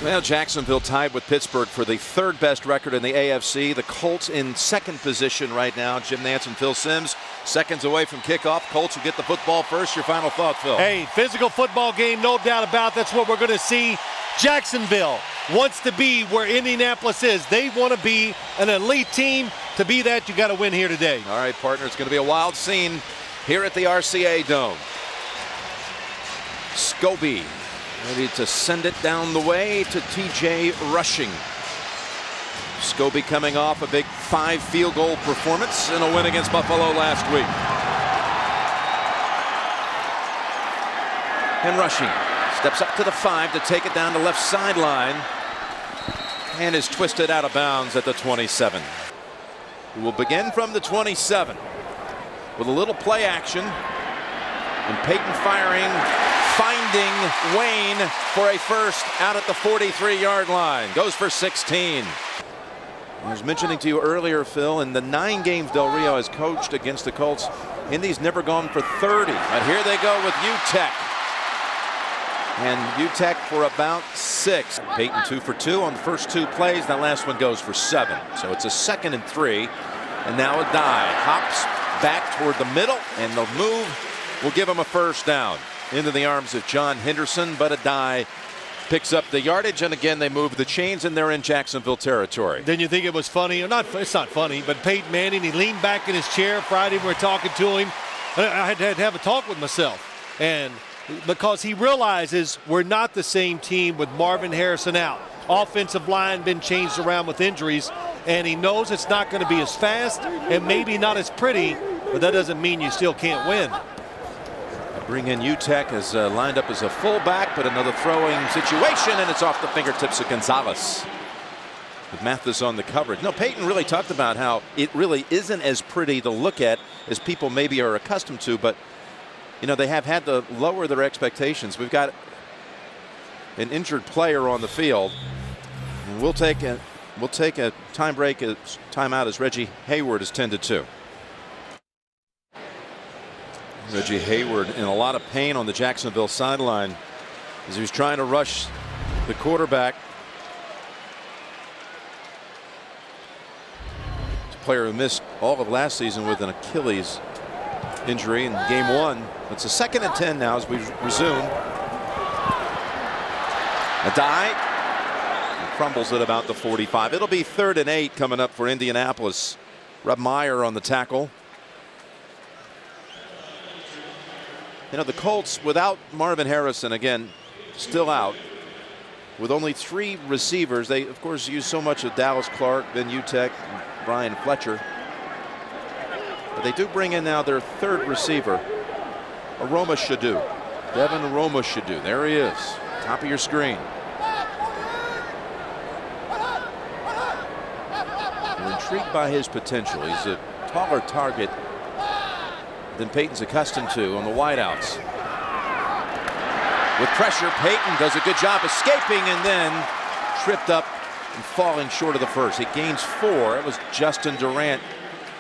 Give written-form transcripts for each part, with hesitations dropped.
Well, Jacksonville tied with Pittsburgh for the third best record in the AFC. The Colts in second position right now. Jim Nantz and Phil Simms seconds away from kickoff. Colts will get the football first. Your final thought, Phil? Hey, physical football game, no doubt about it. That's what we're going to see. Jacksonville wants to be where Indianapolis is. They want to be an elite team. To be that, you got to win here today. All right, partner, it's going to be a wild scene here at the RCA Dome. Scobie ready to send it down the way to TJ Rushing. Scobie coming off a big 5 field goal performance in a win against Buffalo last week. And Rushing steps up to the 5 to take it down the left sideline and is twisted out of bounds at the 27. We will begin from the 27 with a little play action, and Peyton firing, finding Wayne for a first out at the 43-yard line. Goes for 16. I was mentioning to you earlier, Phil, in the 9 games Del Rio has coached against the Colts, Indy's never gone for 30. But here they go with UTEC. And UTEC for about 6. Peyton 2 for 2 on the first 2 plays. That last one goes for 7. So it's a 2nd and 3. And now a dive. Hops back toward the middle, and the move will give him a first down into the arms of John Henderson, but a dive picks up the yardage, and again they move the chains, and they're in Jacksonville territory. Didn't you think it was funny? Or not, it's not funny, but Peyton Manning, he leaned back in his chair Friday. We were talking to him. I had to have a talk with myself, and because he realizes we're not the same team with Marvin Harrison out. Offensive line been changed around with injuries, and he knows it's not going to be as fast and maybe not as pretty, but that doesn't mean you still can't win. Bring in UTEC as lined up as a fullback, but another throwing situation, and it's off the fingertips of Gonzalez. With Mathis on the coverage. No, Peyton really talked about how it really isn't as pretty to look at as people maybe are accustomed to, but you know, they have had to lower their expectations. We've got an injured player on the field. And we'll take a time break, a timeout as Reggie Hayward is 10-2. Reggie Hayward in a lot of pain on the Jacksonville sideline as he was trying to rush the quarterback. It's a player who missed all of last season with an Achilles injury in game 1. It's a 2nd and 10 now as we resume. A dive. Crumbles at about the 45. It'll be 3rd and 8 coming up for Indianapolis. Rob Meyer on the tackle. You know, the Colts without Marvin Harrison, again, still out. With only 3 receivers. They, of course, use so much of Dallas Clark, Ben UTEC, and Brian Fletcher. But they do bring in now their 3rd receiver, Aroma Shadu. Devin Aroma Shadu. There he is. Top of your screen. I'm intrigued by his potential. He's a taller target than Peyton's accustomed to on the wideouts. With pressure, Peyton does a good job escaping and then tripped up and falling short of the first. He gains 4. It was Justin Durant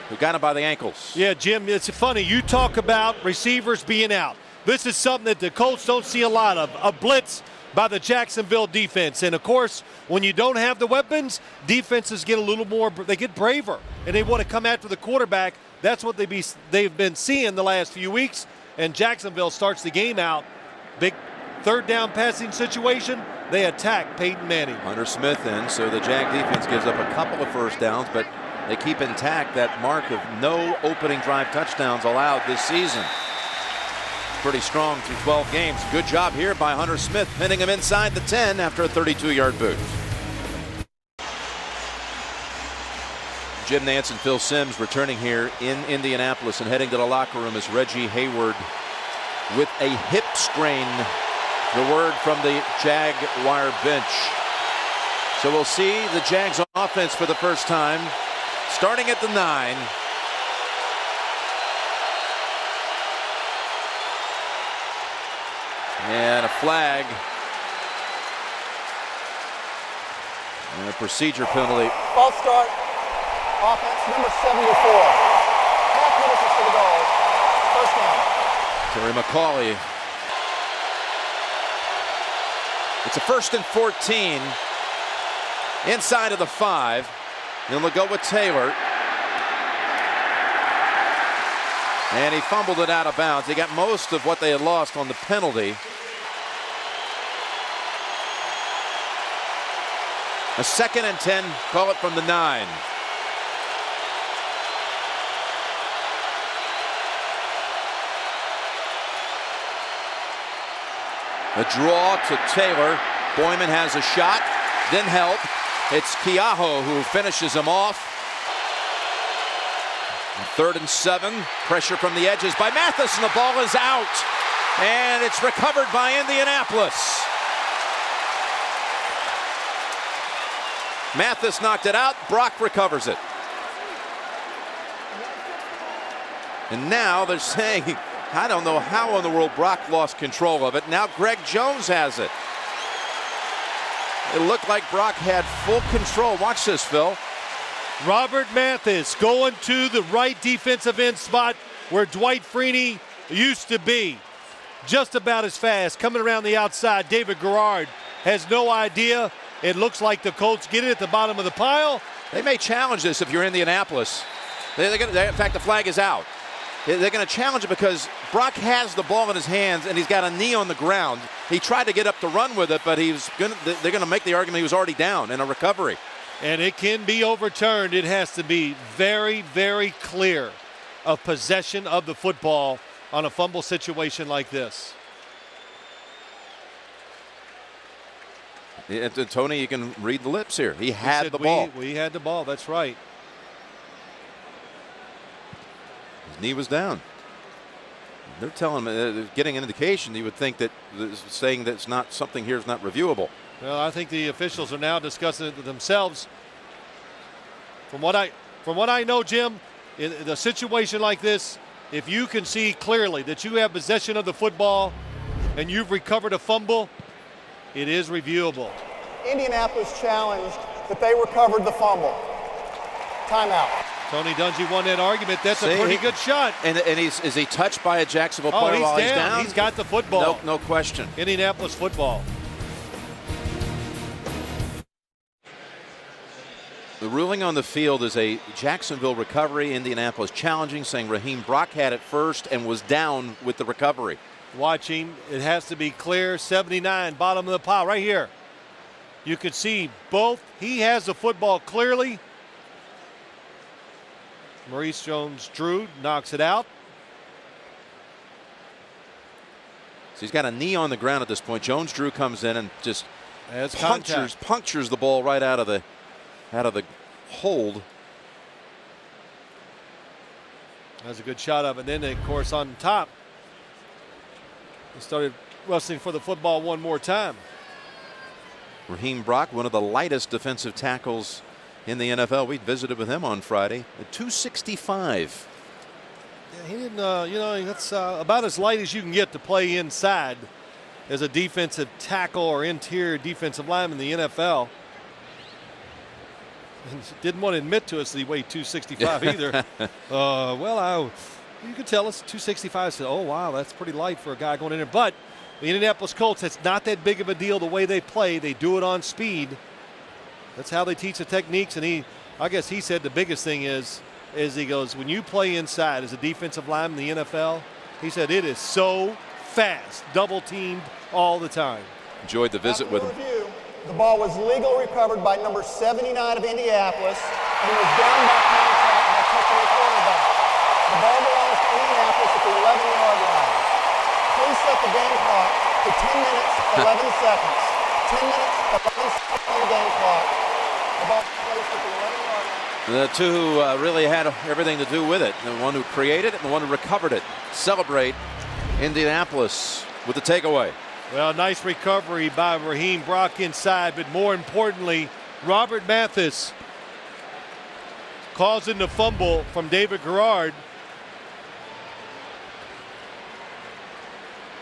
who got him by the ankles. Yeah, Jim, it's funny. You talk about receivers being out. This is something that the Colts don't see a lot of, a blitz by the Jacksonville defense. And, of course, when you don't have the weapons, defenses get a little more, they get braver, and they want to come after the quarterback. That's what they've been seeing the last few weeks, and Jacksonville starts the game out. Big 3rd down passing situation. They attack Peyton Manning. Hunter Smith in, so the Jag defense gives up a couple of first downs, but they keep intact that mark of no opening drive touchdowns allowed this season. Pretty strong through 12 games. Good job here by Hunter Smith, pinning him inside the 10 after a 32-yard boot. Jim Nantz and Phil Simms returning here in Indianapolis and heading to the locker room as Reggie Hayward with a hip strain. The word from the Jaguar bench. So we'll see the Jags offense for the first time starting at the 9. And a flag. And a procedure penalty. False start. Offense number 74. Half minutes is for the goal. First down. Terry McCauley It's a 1st and 14 inside of the 5. Then they'll go with Taylor. And he fumbled it out of bounds. He got most of what they had lost on the penalty. A 2nd and 10, call it from the 9. A draw to Taylor. Boyman has a shot, then help. It's Keaho who finishes him off. 3rd and 7, pressure from the edges by Mathis, and the ball is out. And it's recovered by Indianapolis. Mathis knocked it out. Brock recovers it. And now they're saying, I don't know how in the world Brock lost control of it. Now Greg Jones has it. It looked like Brock had full control. Watch this, Phil. Robert Mathis going to the right defensive end spot where Dwight Freeney used to be. Just about as fast. Coming around the outside, David Garrard has no idea. It looks like the Colts get it at the bottom of the pile. They may challenge this if you're Indianapolis. In fact, the flag is out. They're going to challenge it because Brock has the ball in his hands and he's got a knee on the ground. He tried to get up to run with it, but they're going to make the argument he was already down in a recovery. And it can be overturned. It has to be very, very clear of possession of the football on a fumble situation like this. Tony, you can read the lips here. He had the ball. We had the ball. That's right. His knee was down. They're telling him, getting an indication. You would think that saying that it's not something here is not reviewable. Well, I think the officials are now discussing it themselves. From what I know, Jim, in a situation like this, if you can see clearly that you have possession of the football and you've recovered a fumble, it is reviewable. Indianapolis challenged that they recovered the fumble. Timeout. Tony Dungy won that argument. That's a pretty good shot. And is he touched by a Jacksonville player while he's down? He's got the football. No question. Indianapolis football. The ruling on the field is a Jacksonville recovery. Indianapolis challenging, saying Raheem Brock had it first and was down with the recovery. Watching, it has to be clear. 79, bottom of the pile, right here. You could see both. He has the football clearly. Maurice Jones-Drew knocks it out. So he's got a knee on the ground at this point. Jones-Drew comes in and just punctures the ball right out of the hold. That's a good shot of it. Then, of course, on top, he started wrestling for the football one more time. Raheem Brock, one of the lightest defensive tackles in the NFL. We visited with him on Friday at 265. Yeah, he didn't, that's about as light as you can get to play inside as a defensive tackle or interior defensive lineman in the NFL. And didn't want to admit to us that he weighed 265 either. You could tell us 265. Said, oh, wow, that's pretty light for a guy going in there. But the Indianapolis Colts, it's not that big of a deal the way they play. They do it on speed. That's how they teach the techniques. And I guess he said the biggest thing is he goes, when you play inside as a defensive lineman in the NFL, he said it is so fast, double teamed all the time. Enjoyed the visit with him. The ball was legally recovered by number 79 of Indianapolis and was down by contact by touching the quarterback. The ball belongs to Indianapolis at the 11-yard line. Please set the game clock to 10 minutes, 11 seconds. 10 minutes, 11 seconds on the game clock. The ball placed at the 11-yard line. The two who really had everything to do with it, the one who created it and the one who recovered it. Celebrate Indianapolis with the takeaway. Well, nice recovery by Raheem Brock inside, but more importantly, Robert Mathis causing the fumble from David Garrard.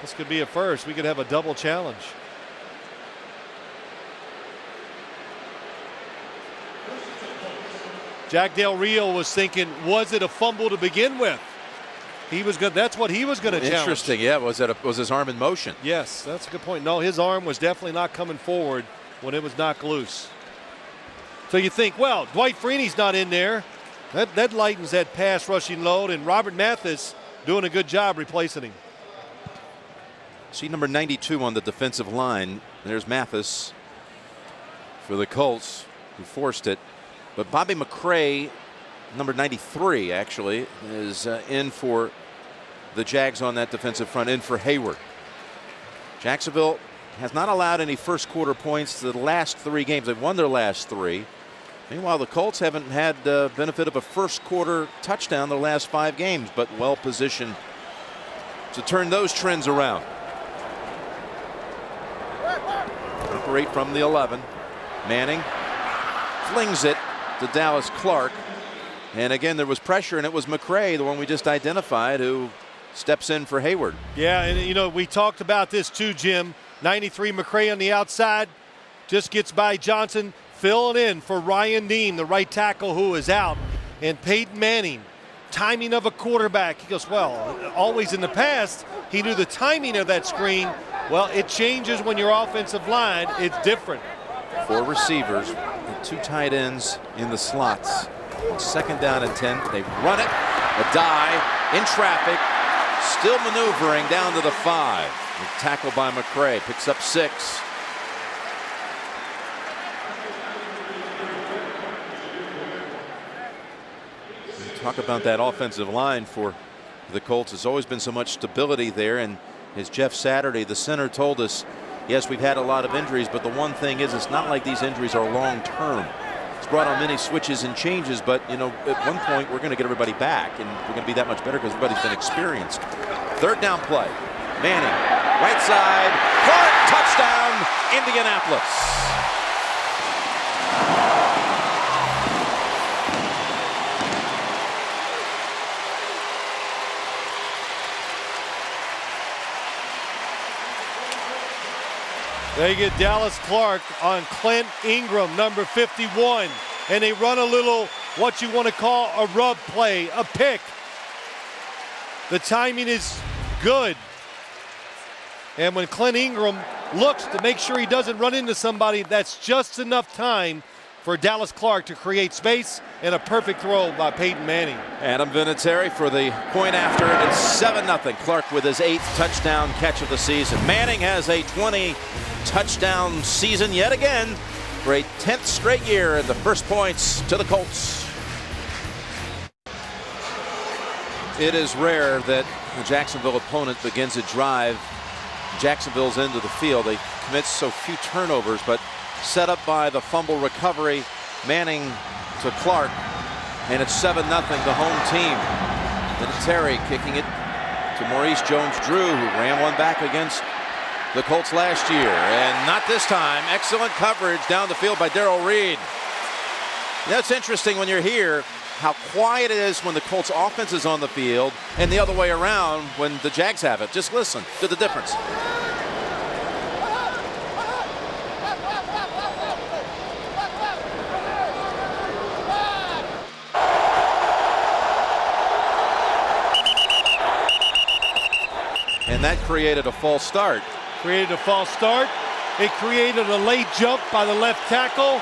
This could be a first. We could have a double challenge. Jack Del Rio was thinking, was it a fumble to begin with? He was good. That's what he was going to challenge. Interesting. Yeah, was his arm in motion? Yes, that's a good point. No, his arm was definitely not coming forward when it was knocked loose. So you think, well, Dwight Freeney's not in there. That lightens that pass rushing load, and Robert Mathis doing a good job replacing him. See number 92 on the defensive line. There's Mathis for the Colts, who forced it. But Bobby McCray, number 93, actually, is in for the Jags on that defensive front, in for Hayward. Jacksonville has not allowed any first quarter points to the last 3 games. They've won their last 3. Meanwhile, the Colts haven't had the benefit of a first quarter touchdown the last 5 games, but well positioned to turn those trends around. Operate from the 11. Manning flings it to Dallas Clark. And again, there was pressure, and it was McCray, the one we just identified, who steps in for Hayward. Yeah, and you know, we talked about this too, Jim. 93 McCray on the outside, just gets by Johnson, filling in for Ryan Dean, the right tackle, who is out. And Peyton Manning, timing of a quarterback. He goes, well, always in the past, he knew the timing of that screen. Well, it changes when your offensive line, it's different. 4 receivers and 2 tight ends in the slots. On 2nd down and 10, they run it, a dive, in traffic, still maneuvering down to the 5. A tackle by McCray, picks up 6. Talk about that offensive line for the Colts. There's always been so much stability there, and as Jeff Saturday, the center, told us, yes, we've had a lot of injuries, but the one thing is, it's not like these injuries are long term. It's brought on many switches and changes, but you know, at one point we're going to get everybody back, and we're going to be that much better because everybody's been experienced. 3rd down play. Manning, right side, Clark, touchdown, Indianapolis. They get Dallas Clark on Clint Ingram, number 51. And they run a little, what you want to call a rub play, a pick. The timing is good. And when Clint Ingram looks to make sure he doesn't run into somebody, that's just enough time for Dallas Clark to create space, and a perfect throw by Peyton Manning. Adam Vinatieri for the point after. It's 7-0. Clark with his 8th touchdown catch of the season. Manning has a 20-touchdown season yet again for a 10th straight year, and the first points to the Colts. It is rare that the Jacksonville opponent begins a drive Jacksonville's into the field. They commit so few turnovers, but set up by the fumble recovery, Manning to Clark, and it's 7-0, the home team. Vinatieri kicking it to Maurice Jones-Drew, who ran one back against the Colts last year, and not this time. Excellent coverage down the field by Darrell Reed. That's interesting when you're here, how quiet it is when the Colts offense is on the field, and the other way around when the Jags have it. Just listen to the difference. And that created a false start. Created a false start. It created a late jump by the left tackle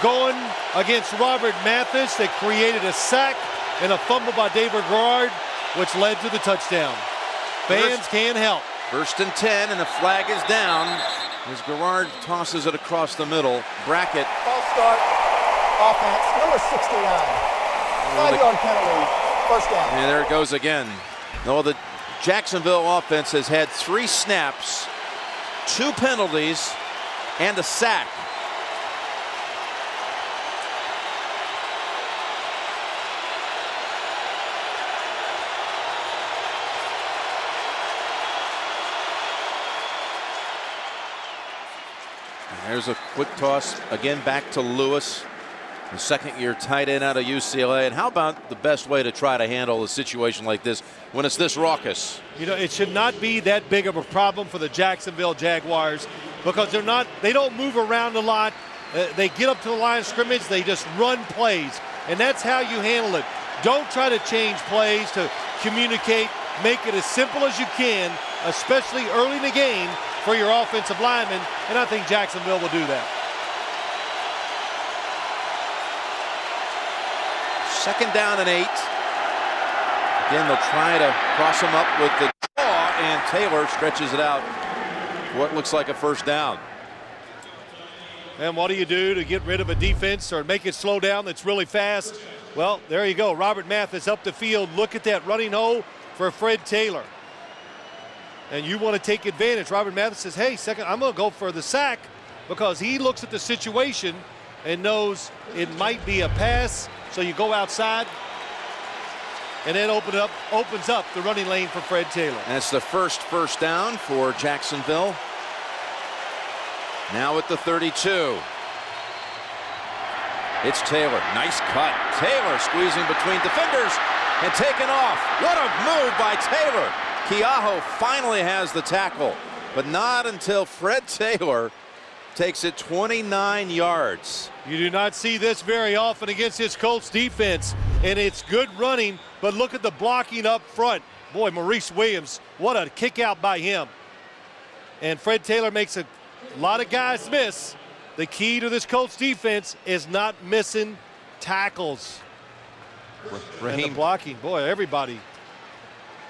going against Robert Mathis. That created a sack and a fumble by David Garrard, which led to the touchdown. Fans can't help. 1st and 10, and the flag is down as Garrard tosses it across the middle. Brackett. False start. Offense, number 69. 5-yard penalty. 1st down. And there it goes again. No, the Jacksonville offense has had 3 snaps, 2 penalties, and a sack. And there's a quick toss again back to Lewis, the 2nd-year tight end out of UCLA. And how about the best way to try to handle a situation like this when it's this raucous? You know, it should not be that big of a problem for the Jacksonville Jaguars because they don't move around a lot. They get up to the line of scrimmage, they just run plays, and that's how you handle it. Don't try to change plays to communicate, make it as simple as you can, especially early in the game for your offensive linemen, and I think Jacksonville will do that. Second down and 8. Again, they'll try to cross him up with the draw, and Taylor stretches it out. What looks like a first down. And what do you do to get rid of a defense or make it slow down that's really fast? Well, there you go. Robert Mathis up the field. Look at that running hole for Fred Taylor. And you want to take advantage. Robert Mathis says, hey, I'm going to go for the sack, because he looks at the situation and knows it might be a pass. So you go outside and then opens up the running lane for Fred Taylor. That's the first down for Jacksonville. Now at the 32. It's Taylor. Nice cut. Taylor squeezing between defenders and taken off. What a move by Taylor. Keaho finally has the tackle, but not until Fred Taylor takes it 29 yards. You do not see this very often against this Colts defense, and it's good running, but look at the blocking up front. Boy, Maurice Williams, what a kick out by him. And Fred Taylor makes a lot of guys miss. The key to this Colts defense is not missing tackles. And the blocking, boy, everybody.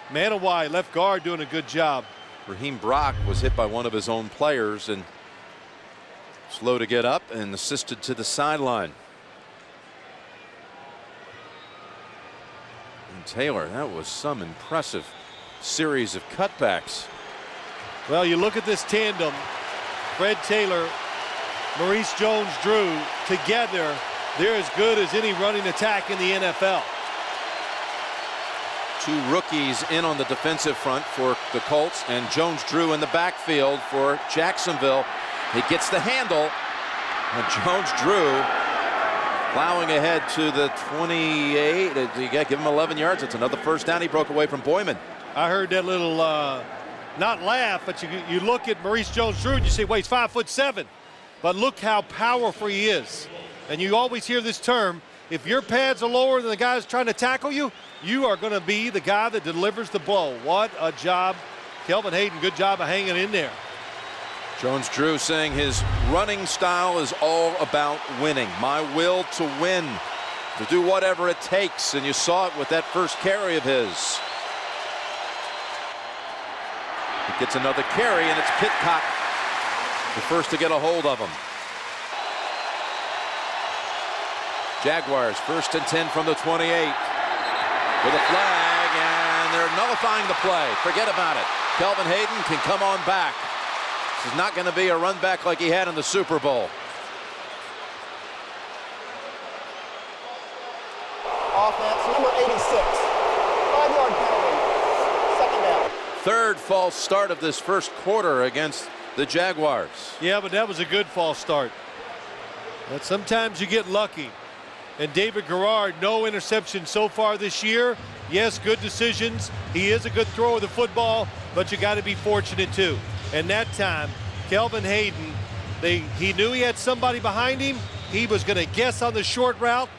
Manawai, left guard, doing a good job. Raheem Brock was hit by one of his own players and slow to get up and assisted to the sideline. And Taylor, that was some impressive series of cutbacks. Well, you look at this tandem, Fred Taylor, Maurice Jones-Drew, together, they're as good as any running attack in the NFL. Two rookies in on the defensive front for the Colts, and Jones-Drew in the backfield for Jacksonville. He gets the handle, and Jones-Drew plowing ahead to the 28. You got to give him 11 yards. It's another first down. He broke away from Boyman. I heard that little, not laugh, but you look at Maurice Jones-Drew and you say, well, he's 5'7". But look how powerful he is. And you always hear this term, if your pads are lower than the guy who's trying to tackle you, you are going to be the guy that delivers the blow. What a job. Kelvin Hayden, good job of hanging in there. Jones-Drew saying his running style is all about winning. My will to win, to do whatever it takes. And you saw it with that first carry of his. He gets another carry, and it's Pitcock, the first to get a hold of him. Jaguars 1st and 10 from the 28 with a flag, and they're nullifying the play. Forget about it. Kelvin Hayden can come on back. This is not going to be a run back like he had in the Super Bowl. Offense, number 86. 5-yard penalty. Second down. Third false start of this first quarter against the Jaguars. Yeah, but that was a good false start. But sometimes you get lucky. And David Garrard, no interception so far this year. Yes, good decisions. He is a good thrower of the football, but you got to be fortunate too. And that time, Kelvin Hayden, he knew he had somebody behind him. He was going to guess on the short route.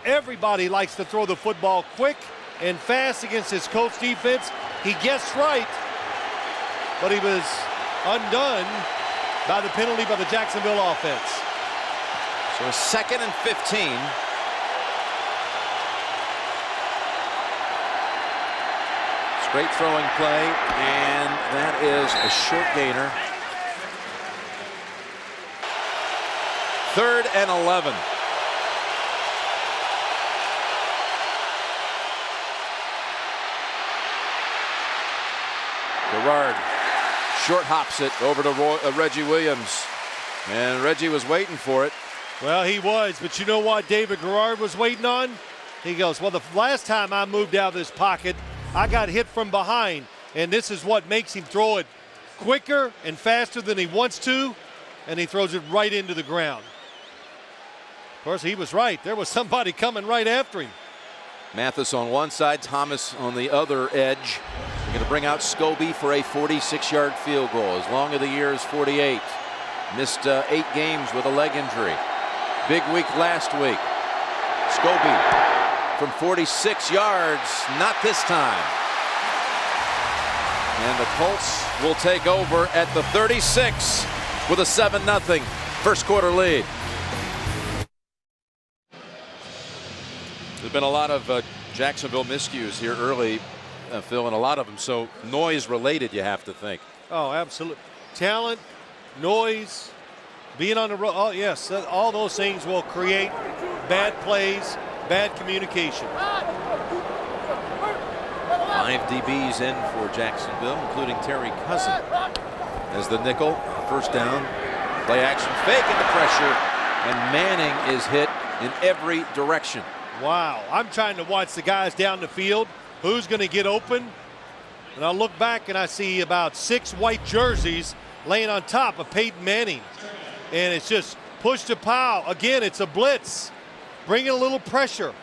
Everybody likes to throw the football quick and fast against his Colts defense. He guessed right, but he was undone by the penalty by the Jacksonville offense. So a 2nd and 15. Straight throwing play, and that is a short gainer. 3rd and 11. Garrard short hops it over to Reggie Williams, and Reggie was waiting for it. Well, he was, but you know what David Garrard was waiting on? He goes, well, the last time I moved out of this pocket, I got hit from behind, and this is what makes him throw it quicker and faster than he wants to, and he throws it right into the ground. Of course, he was right. There was somebody coming right after him. Mathis on one side, Thomas on the other edge. They're going to bring out Scobie for a 46-yard field goal. As long as the year is 48. Missed 8 games with a leg injury. Big week last week. Scobie from 46 yards. Not this time. And the Colts will take over at the 36 with a 7-0 first quarter lead. There's been a lot of Jacksonville miscues here early, Phil, and a lot of them so noise related, you have to think. Oh, absolutely. Talent, noise, being on the road. Oh, yes, all those things will create bad plays, bad communication. 5 DBs in for Jacksonville, including Terry Cousin as the nickel. First down, play action, fake into pressure, and Manning is hit in every direction. Wow, I'm trying to watch the guys down the field. Who's going to get open? And I'll look back and I see about 6 white jerseys laying on top of Peyton Manning. And it's just push to Powell. Again, it's a blitz. Bringing a little pressure.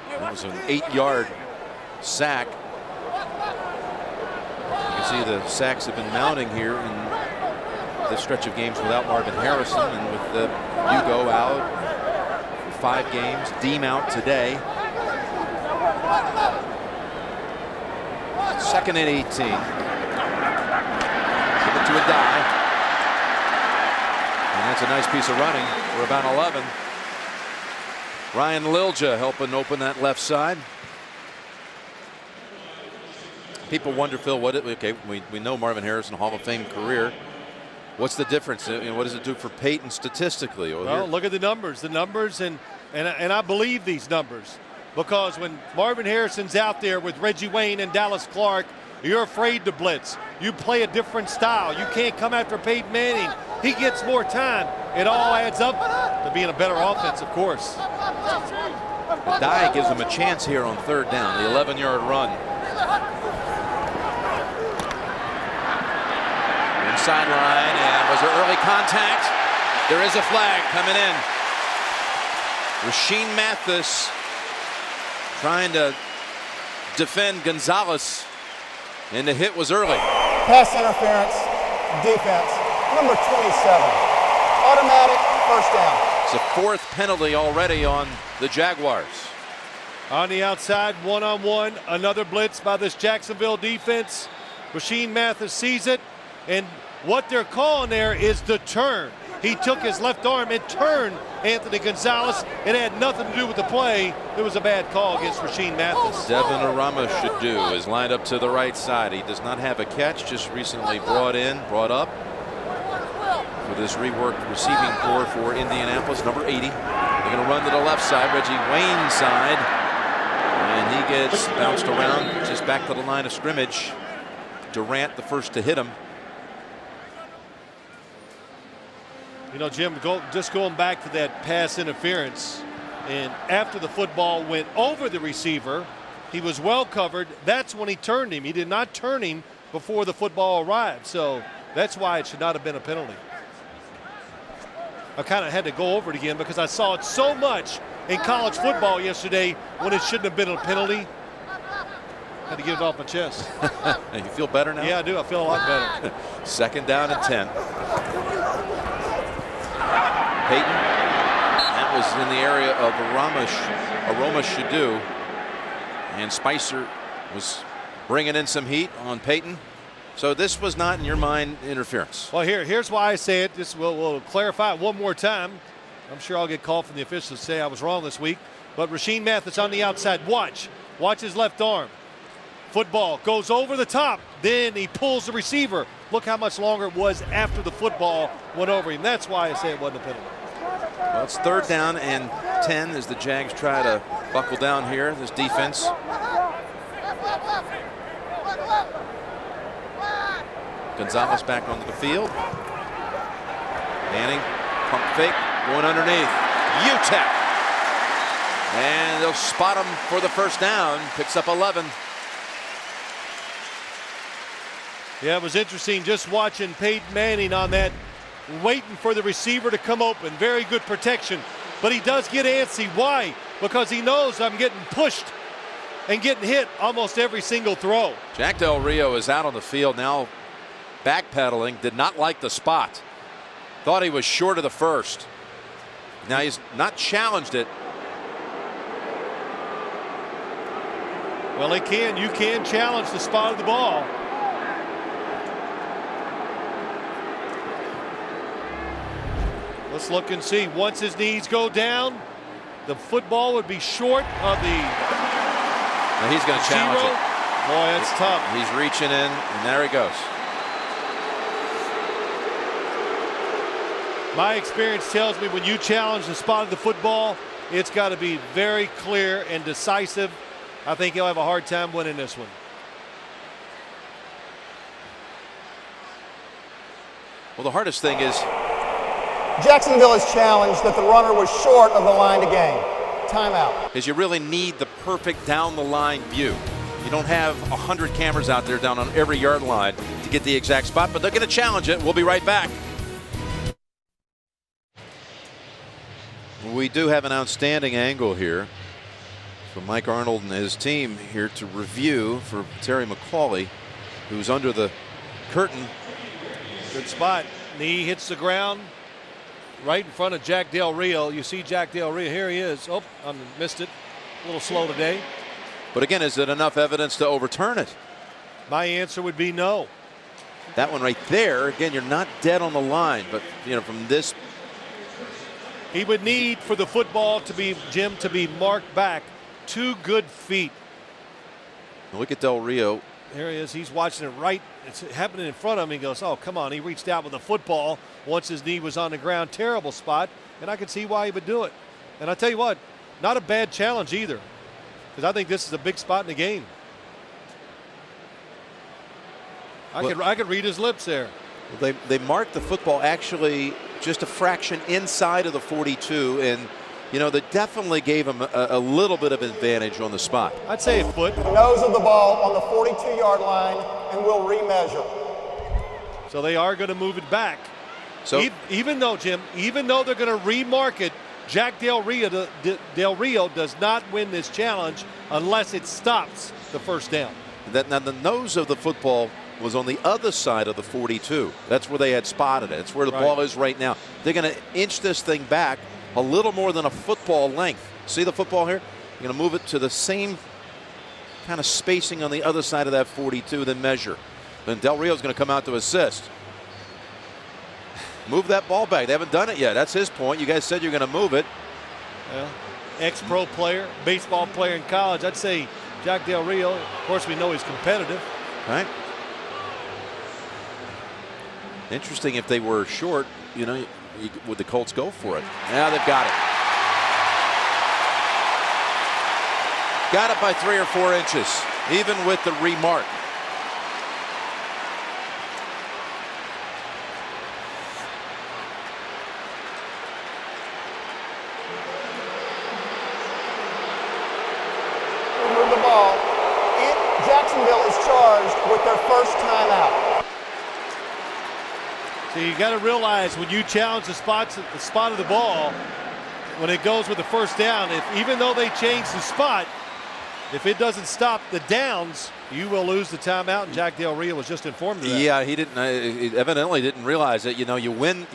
That was an 8-yard sack. You can see the sacks have been mounting here in this stretch of games without Marvin Harrison, and with the Hugo out for 5 games, Deem out today. 2nd and 18. Give it to a die. And that's a nice piece of running for about 11. Ryan Lilja helping open that left side. People wonder, Phil, okay, we know Marvin Harrison, Hall of Fame career. What's the difference? What does it do for Peyton statistically? Well, look at the numbers. And I believe these numbers, because when Marvin Harrison's out there with Reggie Wayne and Dallas Clark, you're afraid to blitz. You play a different style. You can't come after Peyton Manning. He gets more time. It all adds up to being a better offense, of course. The die gives him a chance here on 3rd down, the 11-yard run. Sideline, and was there early contact? There is a flag coming in. Rashean Mathis trying to defend Gonzalez, and the hit was early. Pass interference, defense, number 27. Automatic first down. It's a 4th penalty already on the Jaguars. On the outside, one-on-one, another blitz by this Jacksonville defense. Rashean Mathis sees it, and what they're calling there is the turn. He took his left arm and turned Anthony Gonzalez. It had nothing to do with the play. It was a bad call against Rashean Mathis. Devin Aramashodu is lined up to the right side. He does not have a catch, just recently brought up for this reworked receiving corps for Indianapolis, number 80. They're going to run to the left side, Reggie Wayne side, and he gets bounced around just back to the line of scrimmage. Durant the first to hit him. You know, Jim, just going back to that pass interference, and after the football went over the receiver, he was well covered. That's when he turned him. He did not turn him before the football arrived. So that's why it should not have been a penalty. I kind of had to go over it again because I saw it so much in college football yesterday when it shouldn't have been a penalty. Had to get it off my chest. You feel better now? Yeah, I do. I feel a lot better. 2nd down and 10. Peyton, that was in the area of Aramashodu, and Spicer was bringing in some heat on Peyton. So this was not, in your mind, interference. Well, here's why I say it. We'll clarify it one more time. I'm sure I'll get called from the officials to say I was wrong this week. But Rashean Mathis on the outside. Watch his left arm. Football goes over the top. Then he pulls the receiver. Look how much longer it was after the football went over him. That's why I say it wasn't a penalty. Well, it's 3rd down and 10 as the Jags try to buckle down here. This defense. Gonzalez back onto the field. Manning, pump fake, going underneath. UTEP. And they'll spot him for the first down. Picks up 11. Yeah, it was interesting just watching Peyton Manning on that, waiting for the receiver to come open. Very good protection. But he does get antsy. Why? Because he knows I'm getting pushed and getting hit almost every single throw. Jack Del Rio is out on the field now, backpedaling. Did not like the spot. Thought he was short of the first. Now he's not challenged it. Well, you can challenge the spot of the ball. Let's look and see. Once his knees go down, the football would be short of the Now he's going to challenge zero. it. Boy, that's tough. He's reaching in, and there he goes. My experience tells me when you challenge the spot of the football, it's got to be very clear and decisive. I think he'll have a hard time winning this one. Well, the hardest thing is Jacksonville is challenged that the runner was short of the line to gain. Timeout. you really need the perfect down-the-line view. You don't have 100 cameras out there down on every yard line to get the exact spot, but they're going to challenge it. We'll be right back. We do have an outstanding angle here for Mike Arnold and his team here to review for Terry McCauley, who's under the curtain. Good spot. Knee hits the ground right in front of Jack Del Rio. You see Jack Del Rio. Here he is. Oh, I missed it. A little slow today. But again, is it enough evidence to overturn it? My answer would be no. That one right there, again, you're not dead on the line, but from this. He would need for the football to be, Jim, to be marked back 2 good feet. Look at Del Rio. Here he is. He's watching it right. It's happening in front of him. He goes, oh, come on. He reached out with the football once his knee was on the ground. Terrible spot. And I can see why he would do it. And I tell you what, not a bad challenge either, because I think this is a big spot in the game. I could read his lips there. They marked the football actually just a fraction inside of the 42, and they definitely gave him a little bit of advantage on the spot. I'd say a foot. Nose of the ball on the 42-yard line, and will remeasure. So they are going to move it back. So even though, Jim, they're going to remark it, Jack Del Rio does not win this challenge unless it stops the first down. Now the nose of the football was on the other side of the 42. That's where they had spotted it. It's where the ball is right now. They're going to inch this thing back a little more than a football length. See the football here? You're going to move it to the same kind of spacing on the other side of that 42, then measure. Then Del Rio's going to come out to assist. Move that ball back. They haven't done it yet. That's his point. You guys said you're going to move it. Well, ex-pro player, baseball player in college. I'd say Jack Del Rio. Of course, we know he's competitive. Right. Interesting if they were short, would the Colts go for it? Now they've got it. Got it by 3 or 4 inches, even with the remark. Remove the ball. Jacksonville is charged with their first timeout. So you got to realize when you challenge the spot of the ball, when it goes with the first down, even though they change the spot, if it doesn't stop the downs, you will lose the timeout. And Jack Del Rio was just informed of that. Yeah, he didn't. He evidently didn't realize it. You win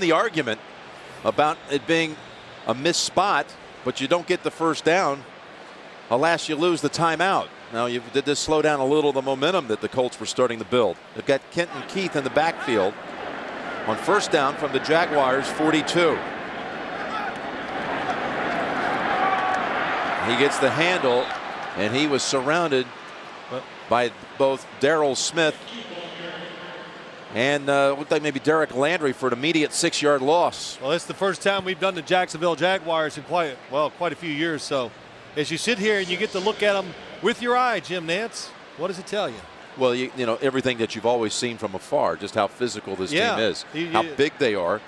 the argument about it being a missed spot, but you don't get the first down. Alas, you lose the timeout. Now, did this slow down a little the momentum that the Colts were starting to build? They've got Kenton Keith in the backfield on first down from the Jaguars 42. He gets the handle, and he was surrounded by both Darrell Smith and looked like maybe Derek Landry for an immediate 6-yard loss. Well, it's the first time we've done the Jacksonville Jaguars in quite a few years. So as you sit here and you get to look at them with your eye, Jim Nantz, what does it tell you? Well, everything that you've always seen from afar, just how physical this team is, how big they are.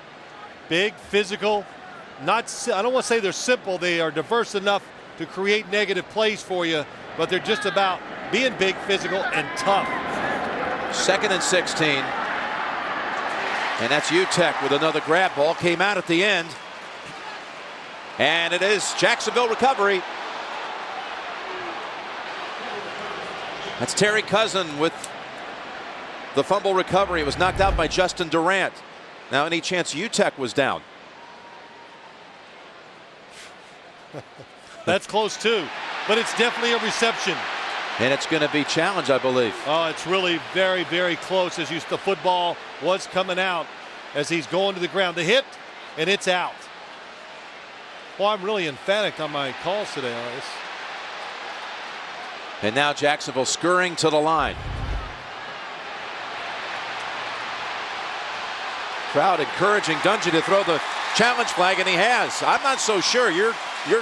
Big, physical. I don't want to say they're simple. They are diverse enough to create negative plays for you, but they're just about being big, physical, and tough. 2nd and 16. And that's UTEP with another grab. Ball came out at the end. And it is Jacksonville recovery. That's Terry Cousin with the fumble recovery. It was knocked out by Justin Durant. Now any chance UTEP was down? That's close too, but it's definitely a reception. And it's going to be challenged, I believe. Oh, it's really very, very close as the football was coming out as he's going to the ground. The hit, and it's out. Well, I'm really emphatic on my calls today on this. And now Jacksonville scurrying to the line. Crowd encouraging Dungy to throw the challenge flag, and he has. I'm not so sure. You're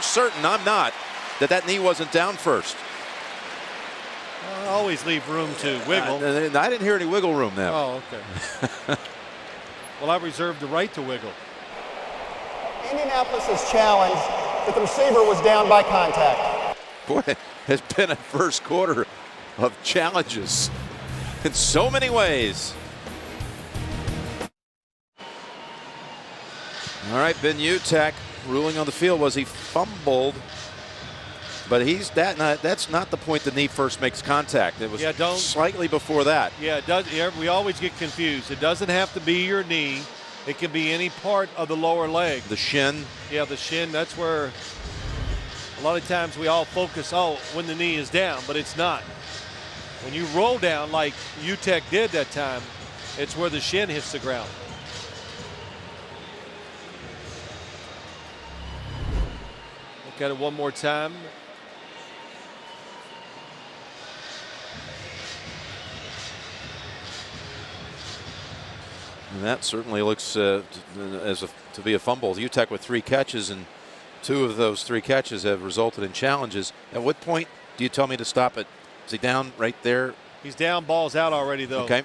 certain, I'm not, that knee wasn't down first. I always leave room to wiggle. I didn't hear any wiggle room there. Oh, okay. Well, I reserve the right to wiggle. Indianapolis has challenged that the receiver was down by contact. Boy, it has been a first quarter of challenges in so many ways. All right, Ben Utek ruling on the field was he fumbled, but that's not the point the knee first makes contact. It was slightly before that. Yeah, it does. We always get confused. It doesn't have to be your knee. It can be any part of the lower leg. The shin. Yeah, the shin. That's where a lot of times we all focus, when the knee is down, but it's not. When you roll down like Utek did that time, it's where the shin hits the ground. Look at it one more time. And that certainly looks to be a fumble. Utek with 3 catches, and 2 of those 3 catches have resulted in challenges. At what point do you tell me to stop it? Is he down right there? He's down, ball's out already, though. Okay.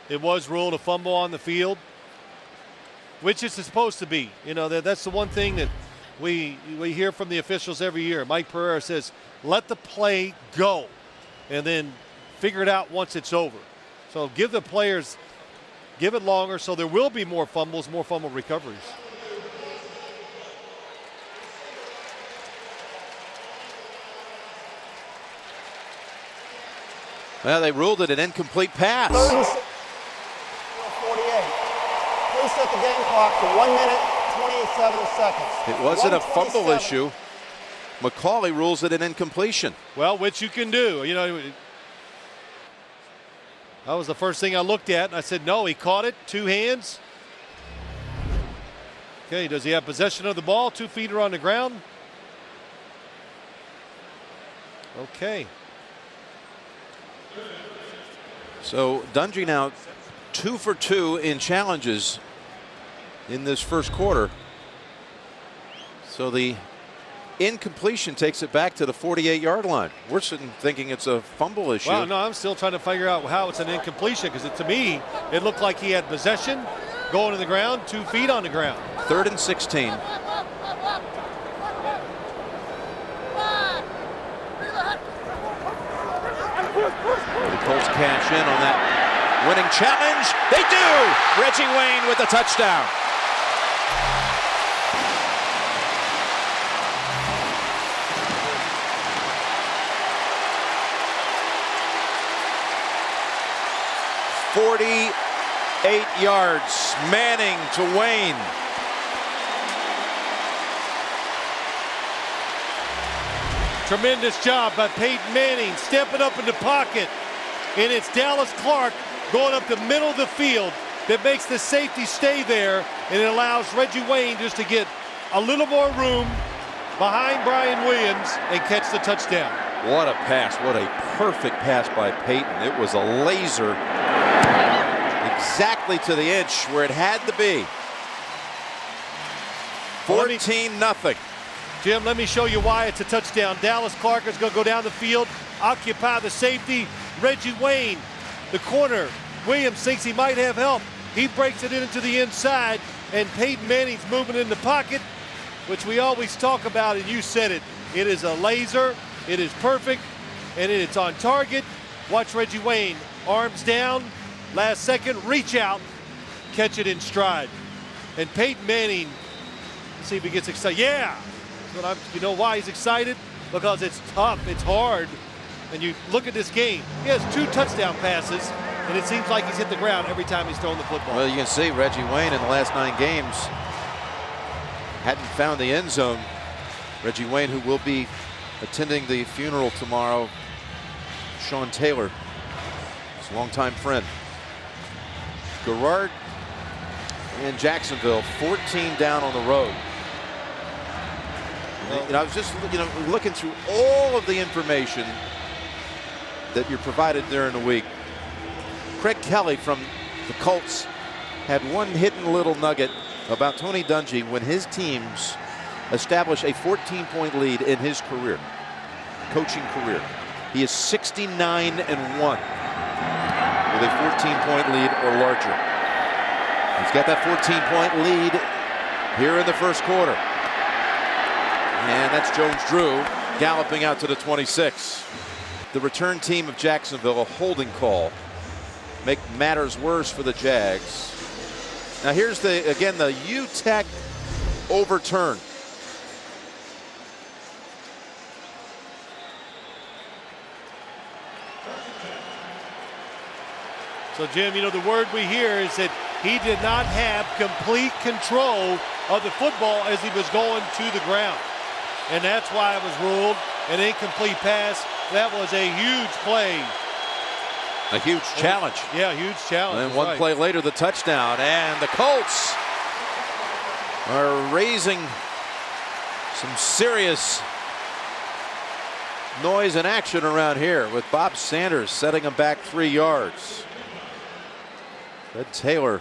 It was ruled a fumble on the field, which it's supposed to be. You know, that's the one thing that we hear from the officials every year. Mike Pereira says, let the play go, and then figure it out once it's over. So give the players, give it longer so there will be more fumbles, more fumble recoveries. Well, they ruled it an incomplete pass. 48. Please set the game clock to 1 minute, 27 seconds. It wasn't a fumble issue. McCauley rules it an incompletion. Well, which you can do. You know, that was the first thing I looked at, and I said, no, he caught it, 2 hands. Okay, does he have possession of the ball? 2 feet are on the ground. Okay. So Dungy now 2 for 2 in challenges in this first quarter. So the incompletion takes it back to the 48-yard line. We're sitting thinking it's a fumble issue. Well, no, I'm still trying to figure out how it's an incompletion, because to me, it looked like he had possession, going to the ground, 2 feet on the ground. 3rd and 16. The Colts cash in on that winning challenge. They do! Reggie Wayne with the touchdown. "48 yards, Manning to Wayne." Tremendous job by Peyton Manning, stepping up in the pocket. And it's Dallas Clark going up the middle of the field that makes the safety stay there, and it allows Reggie Wayne just to get a little more room behind Brian Williams and catch the touchdown. What a pass. What a perfect pass by Peyton. It was a laser exactly to the inch where it had to be. 14-0. Jim, let me show you why it's a touchdown. Dallas Clark is going to go down the field, occupy the safety. Reggie Wayne, the corner. Williams thinks he might have help. He breaks it into the inside, and Peyton Manning's moving in the pocket, which we always talk about, and you said it. It is a laser. It is perfect, and it's on target. Watch Reggie Wayne, arms down, last second, reach out, catch it in stride. And Peyton Manning, let's see if he gets excited. Yeah, you know why he's excited? Because it's tough, it's hard. And you look at this game, he has 2 touchdown passes. and it seems like he's hit the ground every time he's thrown the football. Well, you can see Reggie Wayne in the last 9 games hadn't found the end zone. Reggie Wayne, who will be attending the funeral tomorrow, Sean Taylor, his longtime friend. Garrard in Jacksonville, 14 down on the road. I was just looking through all of the information that you're provided during the week. Craig Kelly from the Colts had one hidden little nugget about Tony Dungy when his teams established a 14-point lead in his career, coaching career. He is 69-1 with a 14-point lead or larger. He's got that 14-point lead here in the first quarter. And that's Jones-Drew galloping out to the 26. The return team of Jacksonville, a holding call, make matters worse for the Jags. Now here's the UTEP overturn. So Jim, the word we hear is that he did not have complete control of the football as he was going to the ground. And that's why it was ruled an incomplete pass. That was a huge play. A huge challenge. Yeah, huge challenge. And then one play later, the touchdown. And the Colts are raising some serious noise and action around here with Bob Sanders setting them back 3 yards. Fred Taylor,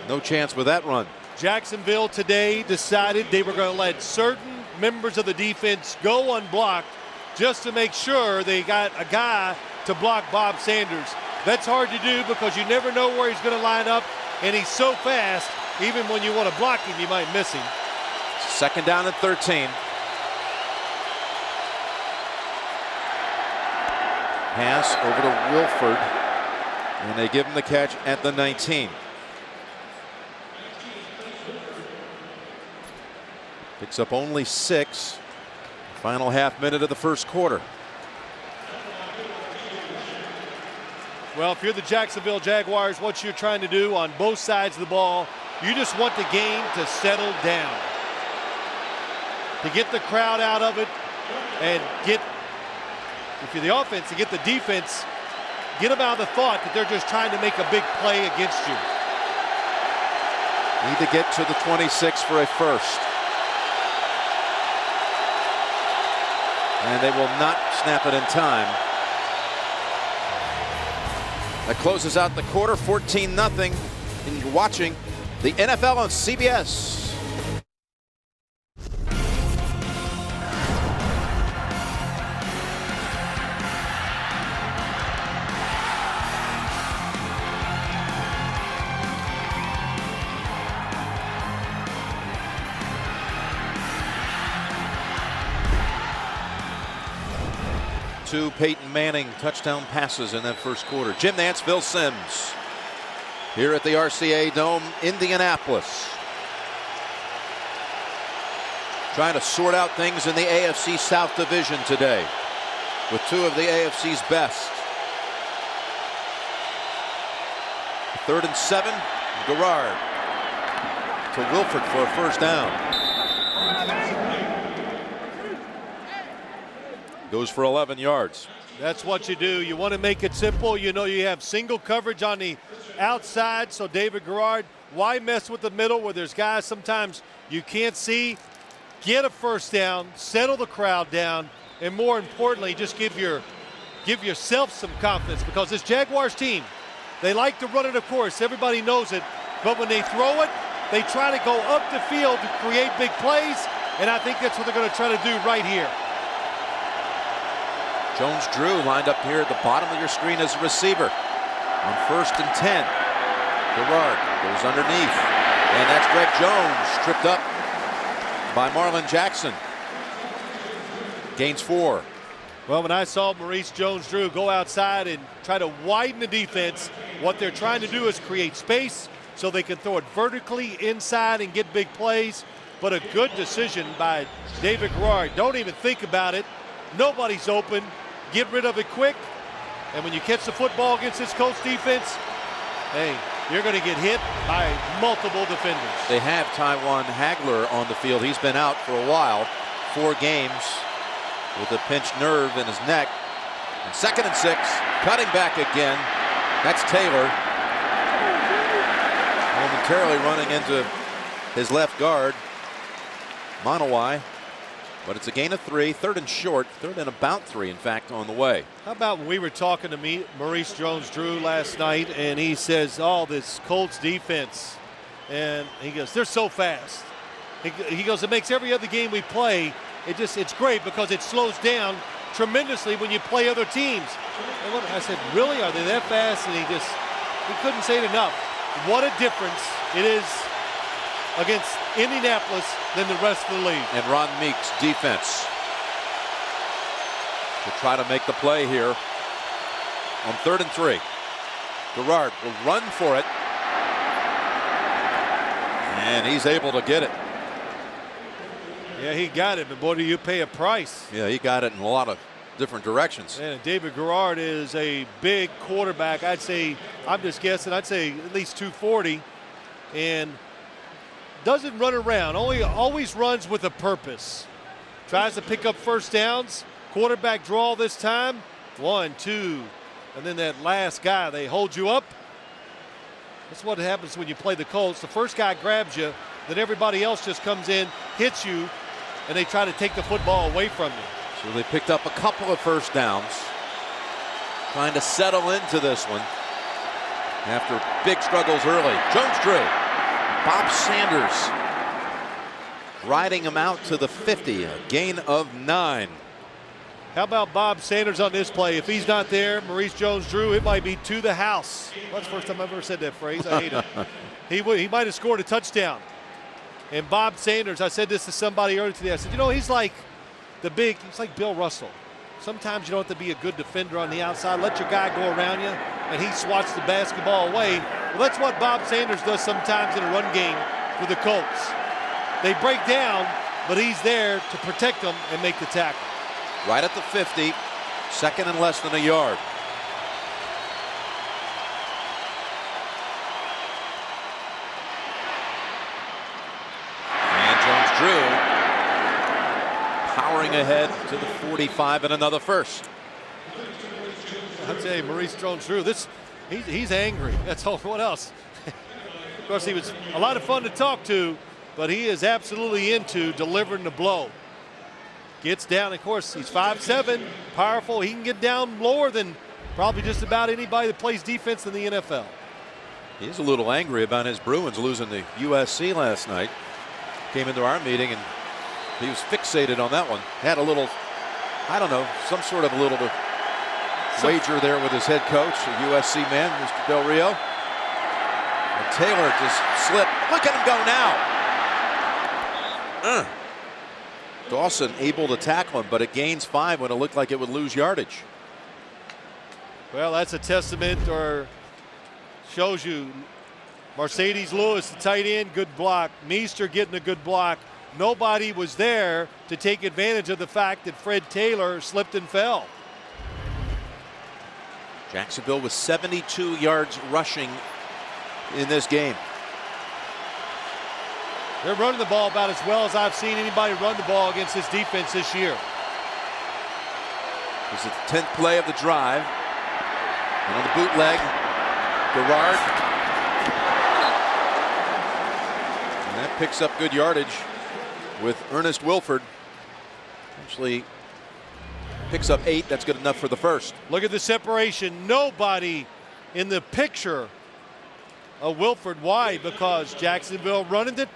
no chance with that run. Jacksonville today decided they were going to let certain members of the defense go unblocked just to make sure they got a guy to block Bob Sanders. That's hard to do because you never know where he's going to line up, and he's so fast, even when you want to block him, you might miss him. 2nd down and 13. Pass over to Wilford, and they give him the catch at the 19. Picks up only 6. Final half minute of the first quarter. Well, if you're the Jacksonville Jaguars, what you're trying to do on both sides of the ball, you just want the game to settle down. To get the crowd out of it and get, if you're the offense, to get the defense, get them out of the thought that they're just trying to make a big play against you. Need to get to the 26 for a first. And they will not snap it in time. That closes out the quarter, 14-0. And you're watching the NFL on CBS. Two Peyton Manning touchdown passes in that first quarter. Jim Nantz, Phil Simms here at the RCA Dome, Indianapolis. Trying to sort out things in the AFC South Division today with 2 of the AFC's best. 3rd and 7, Garrard to Wilford for a first down. Goes for 11 yards. That's what you do. You want to make it simple. You have single coverage on the outside. So David Garrard, why mess with the middle where there's guys sometimes you can't see? Get a first down, settle the crowd down, and more importantly, just give yourself some confidence, because this Jaguars team, they like to run it, of course. Everybody knows it. But when they throw it, they try to go up the field to create big plays, and I think that's what they're going to try to do right here. Jones-Drew lined up here at the bottom of your screen as a receiver on 1st and 10. Garrard goes underneath, and that's Greg Jones tripped up by Marlon Jackson. Gains 4. Well, when I saw Maurice Jones-Drew go outside and try to widen the defense, what they're trying to do is create space so they can throw it vertically inside and get big plays. But a good decision by David Garrard. Don't even think about it. Nobody's open. Get rid of it quick And when you catch the football against this Colts defense, hey, you're going to get hit by multiple defenders. They have Taiwan Hagler on the field. He's been out for a while, 4 games with a pinched nerve in his neck. And 2nd and 6, cutting back again. That's Taylor. Momentarily running into his left guard, Monowai. But it's a gain of 3, 3rd and short, 3rd and about 3, in fact, on the way. How about when we were talking to Maurice Jones-Drew last night, and he says, oh, this Colts defense, and he goes, they're so fast. He goes, it makes every other game we play, it's great because it slows down tremendously when you play other teams. And I said, really, are they that fast? And he couldn't say it enough. What a difference it is against Indianapolis than the rest of the league. And Ron Meek's defense to try to make the play here on 3rd and 3. Garrard will run for it, and he's able to get it. Yeah, he got it, but boy, do you pay a price. Yeah, he got it in a lot of different directions. And David Garrard is a big quarterback. I'm just guessing, I'd say at least 240, and doesn't run around, always runs with a purpose. Tries to pick up first downs. Quarterback draw this time. 1, 2, and then that last guy, they hold you up. That's what happens when you play the Colts. The first guy grabs you, then everybody else just comes in, hits you, and they try to take the football away from you. So they picked up a couple of first downs, trying to settle into this one after big struggles early. Jones-Drew, Bob Sanders riding him out to the 50, a gain of 9. How about Bob Sanders on this play? If he's not there, Maurice Jones-Drew, it might be to the house. That's the first time I've ever said that phrase. I hate it. He might have scored a touchdown. And Bob Sanders, I said this to somebody earlier today. I said, he's like he's like Bill Russell. Sometimes you don't have to be a good defender on the outside. Let your guy go around you, and he swats the basketball away. Well, that's what Bob Sanders does sometimes in a run game for the Colts. They break down, but he's there to protect them and make the tackle. Right at the 50, 2nd and less than a yard. And Jones-Drew powering ahead to the 45 and another first. I'll tell you, Maurice Jones-Drew, he's angry. That's all. What else? Of course, he was a lot of fun to talk to, but he is absolutely into delivering the blow. Gets down, of course, he's 5'7", powerful. He can get down lower than probably just about anybody that plays defense in the NFL. He's a little angry about his Bruins losing to USC last night. Came into our meeting and he was fixated on that one. Had a little, I don't know, some sort of a little wager there with his head coach, a USC man, Mr. Del Rio. And Taylor just slipped. Look at him go now. Dawson able to tackle him, but it gains 5 when it looked like it would lose yardage. Well, that's a testament, or shows you Mercedes Lewis, the tight end, good block. Meester getting a good block. Nobody was there to take advantage of the fact that Fred Taylor slipped and fell. Jacksonville with 72 yards rushing in this game. They're running the ball about as well as I've seen anybody run the ball against this defense this year. This is the 10th play of the drive. And on the bootleg, Garrard. And that picks up good yardage with Ernest Wilford. Actually picks up 8. That's good enough for the first. Look at the separation. Nobody in the picture of Wilford. Why? Because Jacksonville running it.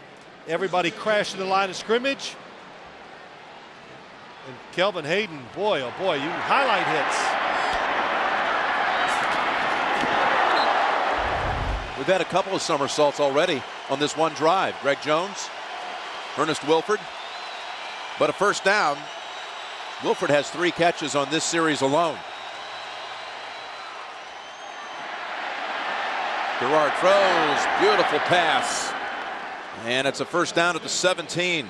Everybody crashing the line of scrimmage. And Kelvin Hayden, boy, oh boy, you highlight hits. We've had a couple of somersaults already on this one drive. Greg Jones, Ernest Wilford, but a first down. Wilford has 3 catches on this series alone. Garrard throws, beautiful pass. And it's a first down at the 17.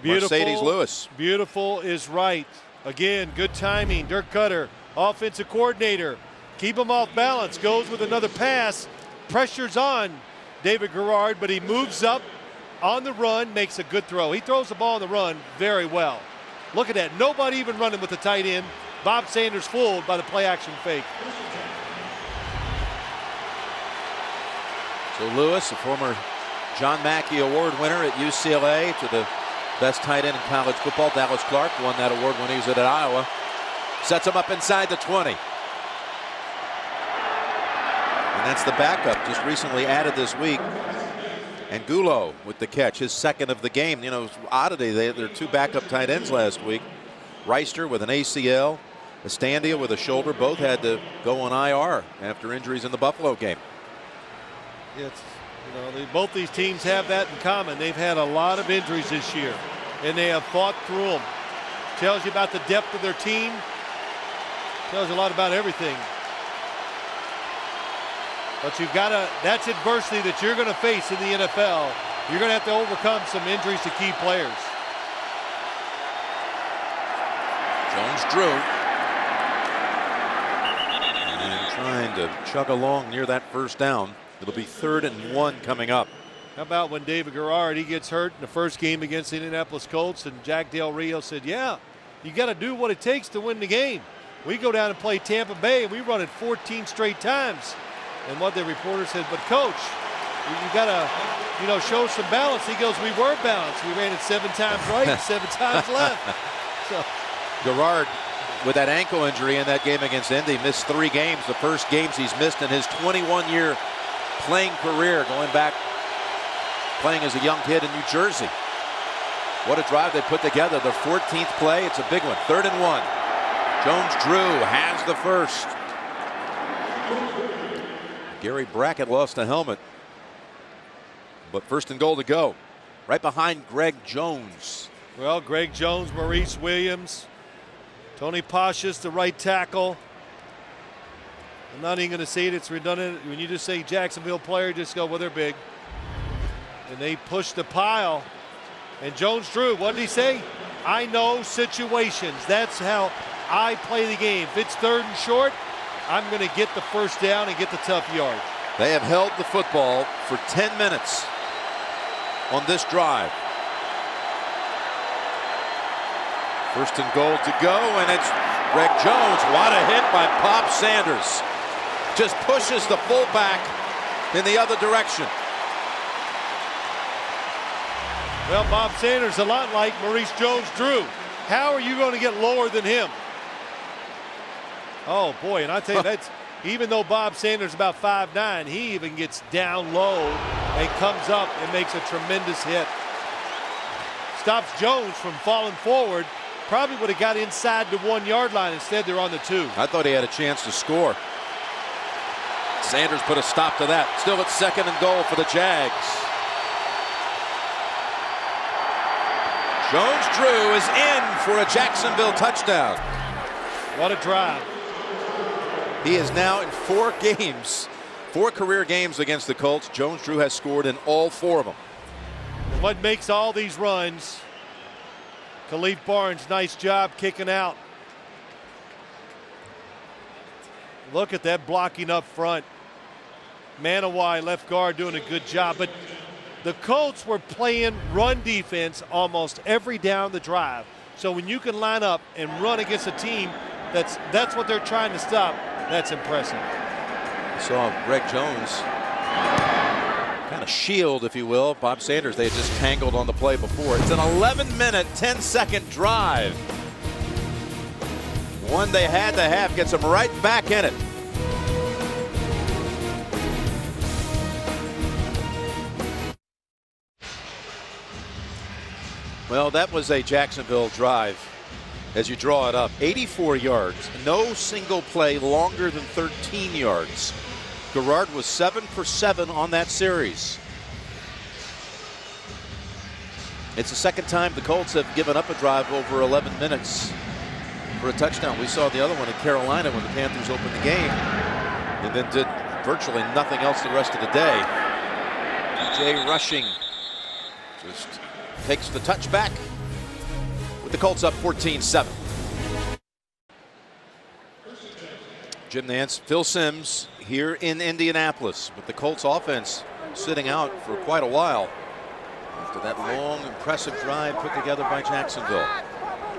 Beautiful, Mercedes Lewis. Beautiful is right. Again, good timing. Dirk Cutter, offensive coordinator. Keep him off balance. Goes with another pass. Pressures on David Garrard, but he moves up on the run, makes a good throw. He throws the ball on the run very well. Look at that. Nobody even running with the tight end. Bob Sanders fooled by the play action fake. So Lewis, a former John Mackey Award winner at UCLA, to the best tight end in college football. Dallas Clark won that award when he was at Iowa. Sets him up inside the 20. And that's the backup, just recently added this week. And Gulo with the catch, his second of the game. You know, oddity, there are two backup tight ends last week. Reister with an ACL, Estandia with a shoulder. Both had to go on IR after injuries in the Buffalo game. It's, you know, both these teams have that in common. They've had a lot of injuries this year, and they have fought through them. Tells you about the depth of their team. Tells you a lot about everything. But you've got to, that's adversity that you're going to face in the NFL. You're going to have to overcome some injuries to key players. Jones-Drew. And trying to chug along near that first down. It'll be 3rd and 1 coming up. How about when David Garrard, he gets hurt in the first game against the Indianapolis Colts, and Jack Del Rio said, yeah, you got to do what it takes to win the game. We go down and play Tampa Bay, and we run it 14 straight times. And what the reporter said, but coach, you got to, you know, show some balance. He goes, we were balanced. We ran it 7 times right, 7 times left. So Garrard, with that ankle injury in that game against Indy, missed 3 games. The first games he's missed in his 21-year playing career, going back playing as a young kid in New Jersey. What a drive they put together. The 14th play, it's a big one. 3rd and 1. Jones-Drew has the first. Gary Brackett lost a helmet. But 1st and goal to go. Right behind Greg Jones. Well, Greg Jones, Maurice Williams, Tony Pashas, the right tackle. I'm not even going to say it. It's redundant. When you just say Jacksonville player, just go, well, they're big. And they push the pile. And Jones-Drew, what did he say? I know situations. That's how I play the game. If it's 3rd and short, I'm going to get the first down and get the tough yard. They have held the football for 10 minutes on this drive. 1st and goal to go, and it's Greg Jones. What a hit by Bob Sanders. Just pushes the fullback in the other direction. Well, Bob Sanders, a lot like Maurice Jones-Drew. How are you going to get lower than him? Oh, boy, and I tell you, that's, even though Bob Sanders is about 5'9", he even gets down low and comes up and makes a tremendous hit. Stops Jones from falling forward. Probably would have got inside the 1-yard line. Instead, they're on the 2. I thought he had a chance to score. Sanders put a stop to that. Still at 2nd and goal for the Jags. Jones-Drew is in for a Jacksonville touchdown. What a drive. He is now in 4 games, 4 career games against the Colts. Jones-Drew has scored in all 4 of them. What makes all these runs? Khalif Barnes, nice job kicking out. Look at that blocking up front. Manawai, left guard, doing a good job. But the Colts were playing run defense almost every down the drive. So when you can line up and run against a team that's what they're trying to stop, that's impressive. I saw Greg Jones kind of shield, if you will, Bob Sanders. They had just tangled on the play before. It's an 11-minute, 10-second drive. One they had to have, gets them right back in it. Well, that was a Jacksonville drive as you draw it up. 84 yards, no single play longer than 13 yards. Garrard was 7 for 7 on that series. It's the second time the Colts have given up a drive over 11 minutes for a touchdown. We saw the other one in Carolina when the Panthers opened the game and then did virtually nothing else the rest of the day. DJ rushing just takes the touchback with the Colts up 14-7. Jim Nance, Phil Simms here in Indianapolis with the Colts offense sitting out for quite a while after that long, impressive drive put together by Jacksonville.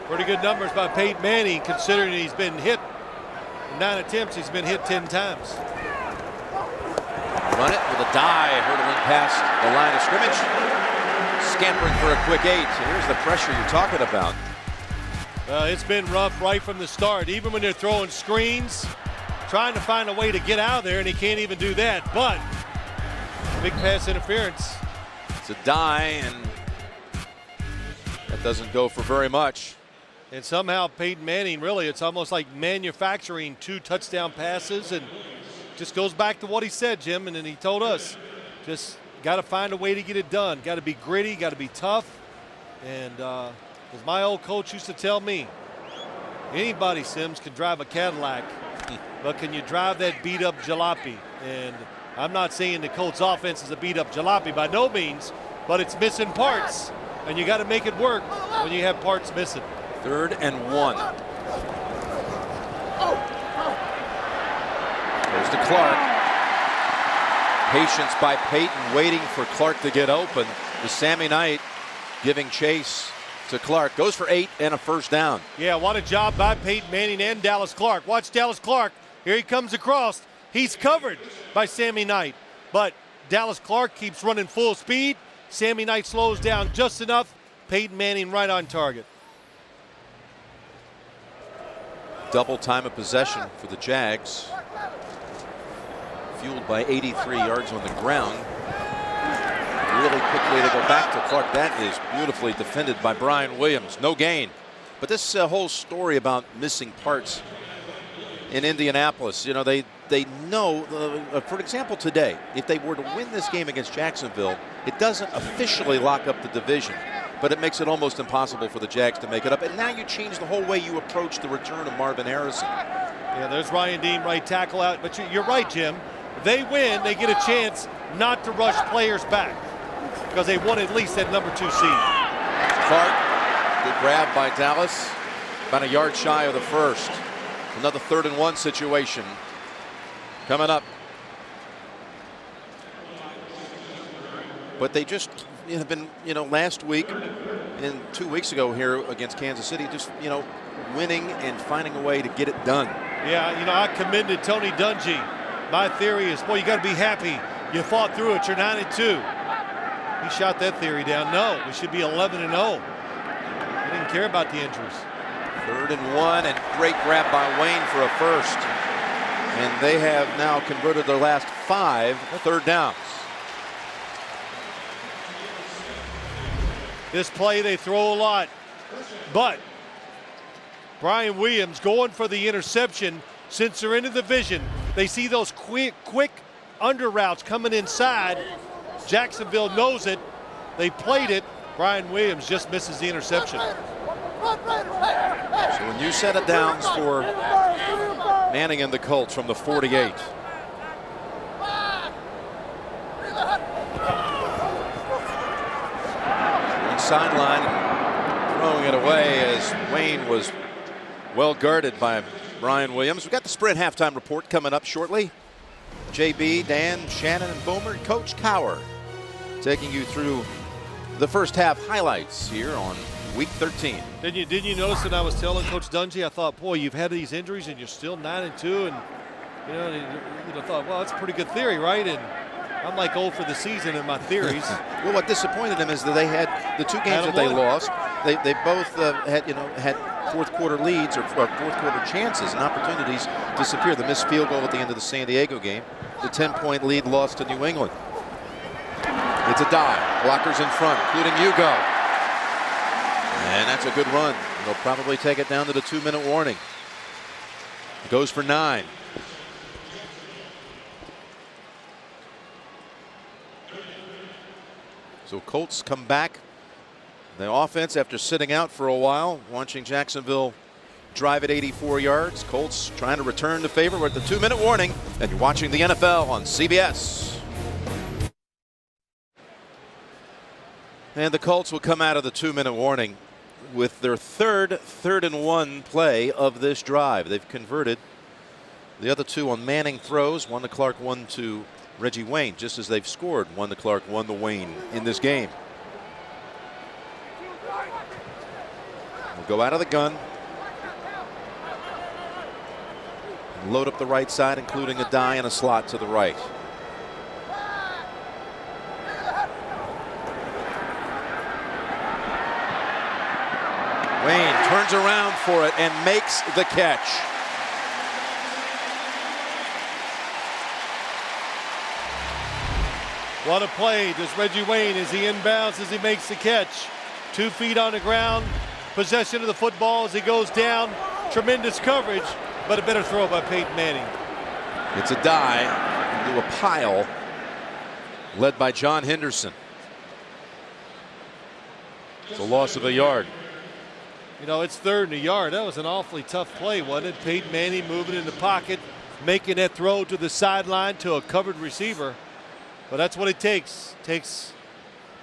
Pretty good numbers by Peyton Manning, considering he's been hit in 9 attempts. He's been hit 10 times. Run it with a dive, hurtling past the line of scrimmage, scampering for a quick 8. Here's the pressure you're talking about. It's been rough right from the start. Even when they're throwing screens, trying to find a way to get out of there, and he can't even do that. But big pass interference. It's a die, and that doesn't go for very much. And somehow Peyton Manning, really, it's almost like manufacturing 2 touchdown passes, and just goes back to what he said, Jim, and then he told us, just got to find a way to get it done. Got to be gritty, got to be tough. And as my old coach used to tell me, anybody, Sims, can drive a Cadillac, but can you drive that beat-up jalopy? And I'm not saying the Colts offense is a beat-up jalopy by no means, but it's missing parts, and you got to make it work when you have parts missing. 3rd and 1. Goes to Clark. Patience by Peyton, waiting for Clark to get open. To Sammy Knight, giving chase to Clark. Goes for 8 and a first down. Yeah, what a job by Peyton Manning and Dallas Clark. Watch Dallas Clark. Here he comes across. He's covered by Sammy Knight. But Dallas Clark keeps running full speed. Sammy Knight slows down just enough. Peyton Manning right on target. Double time of possession for the Jags. Fueled by 83 yards on the ground. Really quick way to go back to Clark. That is beautifully defended by Brian Williams. No gain. But this whole story about missing parts in Indianapolis, you know, they know, for example, today, if they were to win this game against Jacksonville, it doesn't officially lock up the division, but it makes it almost impossible for the Jags to make it up. And now you change the whole way you approach the return of Marvin Harrison. Yeah, there's Ryan Dean, right tackle out. But you're right, Jim. If they win, they get a chance not to rush players back because they won at least that number 2 seed. Clark, good grab by Dallas, about a yard shy of the first. Another 3rd and 1 situation coming up. But they just have been, you know, last week and 2 weeks ago here against Kansas City, just, you know, winning and finding a way to get it done. Yeah, you know, I commended Tony Dungy. My theory is, boy, you got to be happy. You fought through it. You're 9-2. He shot that theory down. No, we should be 11-0. He didn't care about the injuries. 3rd and 1, and great grab by Wayne for a first. And they have now converted their last 5 third downs. This play, they throw a lot. But Brian Williams going for the interception. Since they're in the division, they see those quick under routes coming inside. Jacksonville knows it. They played it. Brian Williams just misses the interception. So when you set it downs for Manning and the Colts from the 48. Sideline, throwing it away as Wayne was well guarded by Brian Williams. We've got the Sprint halftime report coming up shortly. JB, Dan, Shannon, and Boomer, Coach Cower taking you through the first half highlights here on Week 13. Didn't you notice that I was telling Coach Dungy? I thought, boy, you've had these injuries and you're still 9-2, and you know, thought, well, that's a pretty good theory, right? And I'm like 0 for the season in my theories. Well, what disappointed them is that they had the 2 games that they lost. They both had fourth quarter leads or fourth quarter chances and opportunities disappear. The missed field goal at the end of the San Diego game, the 10-point lead lost to New England. It's a dive. Blockers in front, including Hugo. And that's a good run. They'll probably take it down to the 2-minute warning. It goes for 9. So Colts come back. The offense, after sitting out for a while, watching Jacksonville drive at 84 yards. Colts trying to return the favor. We're at the 2-minute warning, and you're watching the NFL on CBS. And the Colts will come out of the 2-minute warning with their third 3rd and 1 play of this drive. They've converted The other two on Manning throws, one to Clark, one to Reggie Wayne, just as they've scored one to Clark, one to Wayne in this game. We'll go out of the gun. Load up the right side, including a die and a slot to the right. Wayne turns around for it and makes the catch. What a play does Reggie Wayne as he inbounds, as he makes the catch. 2 feet on the ground, possession of the football as he goes down. Tremendous coverage, but a better throw by Peyton Manning. It's a die into a pile led by John Henderson. It's a loss of a yard. You know, it's 3rd and a yard. That was an awfully tough play, wasn't it? Peyton Manning moving in the pocket, making that throw to the sideline to a covered receiver. But that's what it takes. It takes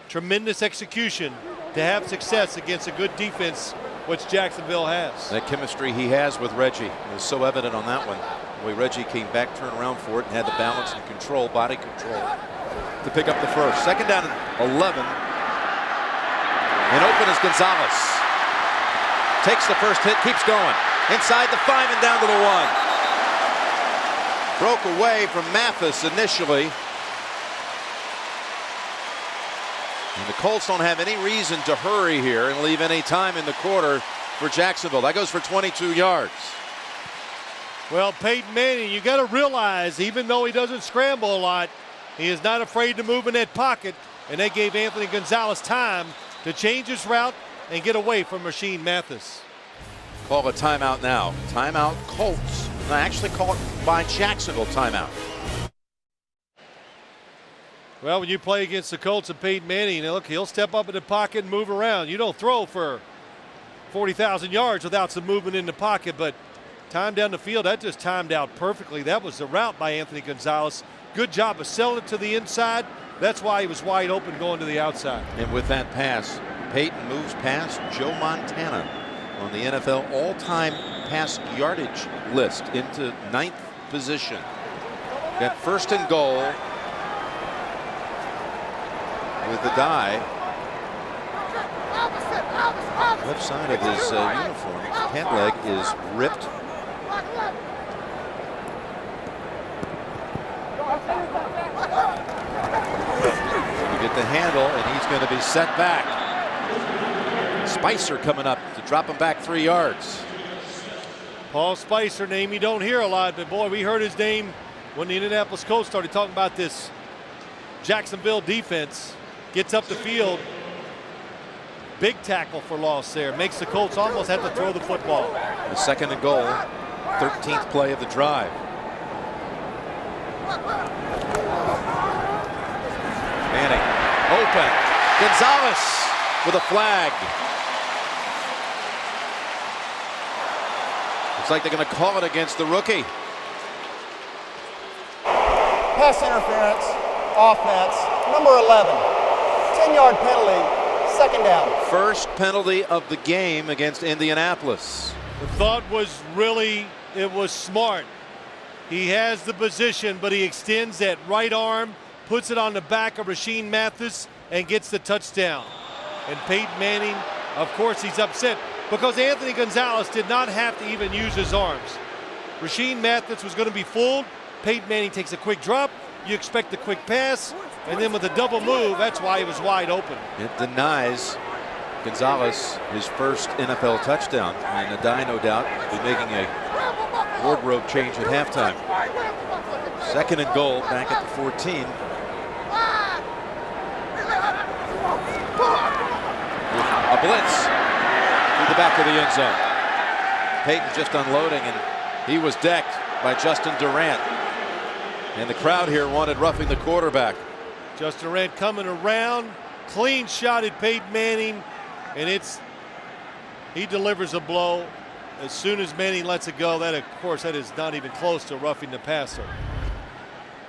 tremendous execution to have success against a good defense, which Jacksonville has. That chemistry he has with Reggie is so evident on that one. The way Reggie came back, turned around for it, and had the balance and control, body control, to pick up the first. 2nd down and 11. And open is Gonzalez. Takes the first hit, keeps going. Inside the 5 and down to the 1. Broke away from Mathis initially. And the Colts don't have any reason to hurry here and leave any time in the quarter for Jacksonville. That goes for 22 yards. Well, Peyton Manning, you got to realize, even though he doesn't scramble a lot, he is not afraid to move in that pocket. And they gave Anthony Gonzalez time to change his route and get away from Rashean Mathis. Call a timeout now. Timeout Colts. No, actually call it by Jacksonville timeout. Well, when you play against the Colts and Peyton Manning, look, he'll step up in the pocket and move around. You don't throw for 40,000 yards without some movement in the pocket, but time down the field, that just timed out perfectly. That was the route by Anthony Gonzalez. Good job of selling it to the inside. That's why he was wide open going to the outside. And with that pass, Peyton moves past Joe Montana on the NFL all-time pass yardage list into 9th position. Got 1st and goal with the die. Left side of his uniform, his pant leg is ripped. You get the handle, and he's going to be set back. Spicer coming up to drop him back 3 yards. Paul Spicer, name you don't hear a lot, but boy, we heard his name when the Indianapolis Colts started talking about this Jacksonville defense. Gets up the field. Big tackle for loss there. Makes the Colts almost have to throw the football. The 2nd and goal, 13th play of the drive. Manning open. Gonzalez with a flag. Looks like they're going to call it against the rookie. Pass interference, offense, number 11. 10-yard penalty, 2nd down. First penalty of the game against Indianapolis. The thought was really, it was smart. He has the position, but he extends that right arm, puts it on the back of Rashean Mathis, and gets the touchdown. And Peyton Manning, of course, he's upset because Anthony Gonzalez did not have to even use his arms. Rashean Mathis was going to be fooled. Peyton Manning takes a quick drop. You expect a quick pass, and then with a double move, that's why he was wide open. It denies Gonzalez his first NFL touchdown. And Adai, no doubt, will be making a wardrobe change at halftime. 2nd and goal back at the 14. With a blitz through the back of the end zone. Peyton just unloading, and he was decked by Justin Durant. And the crowd here wanted roughing the quarterback. Justin Durant coming around, clean shot at Peyton Manning, and he delivers a blow. As soon as Manning lets it go, that of course that is not even close to roughing the passer.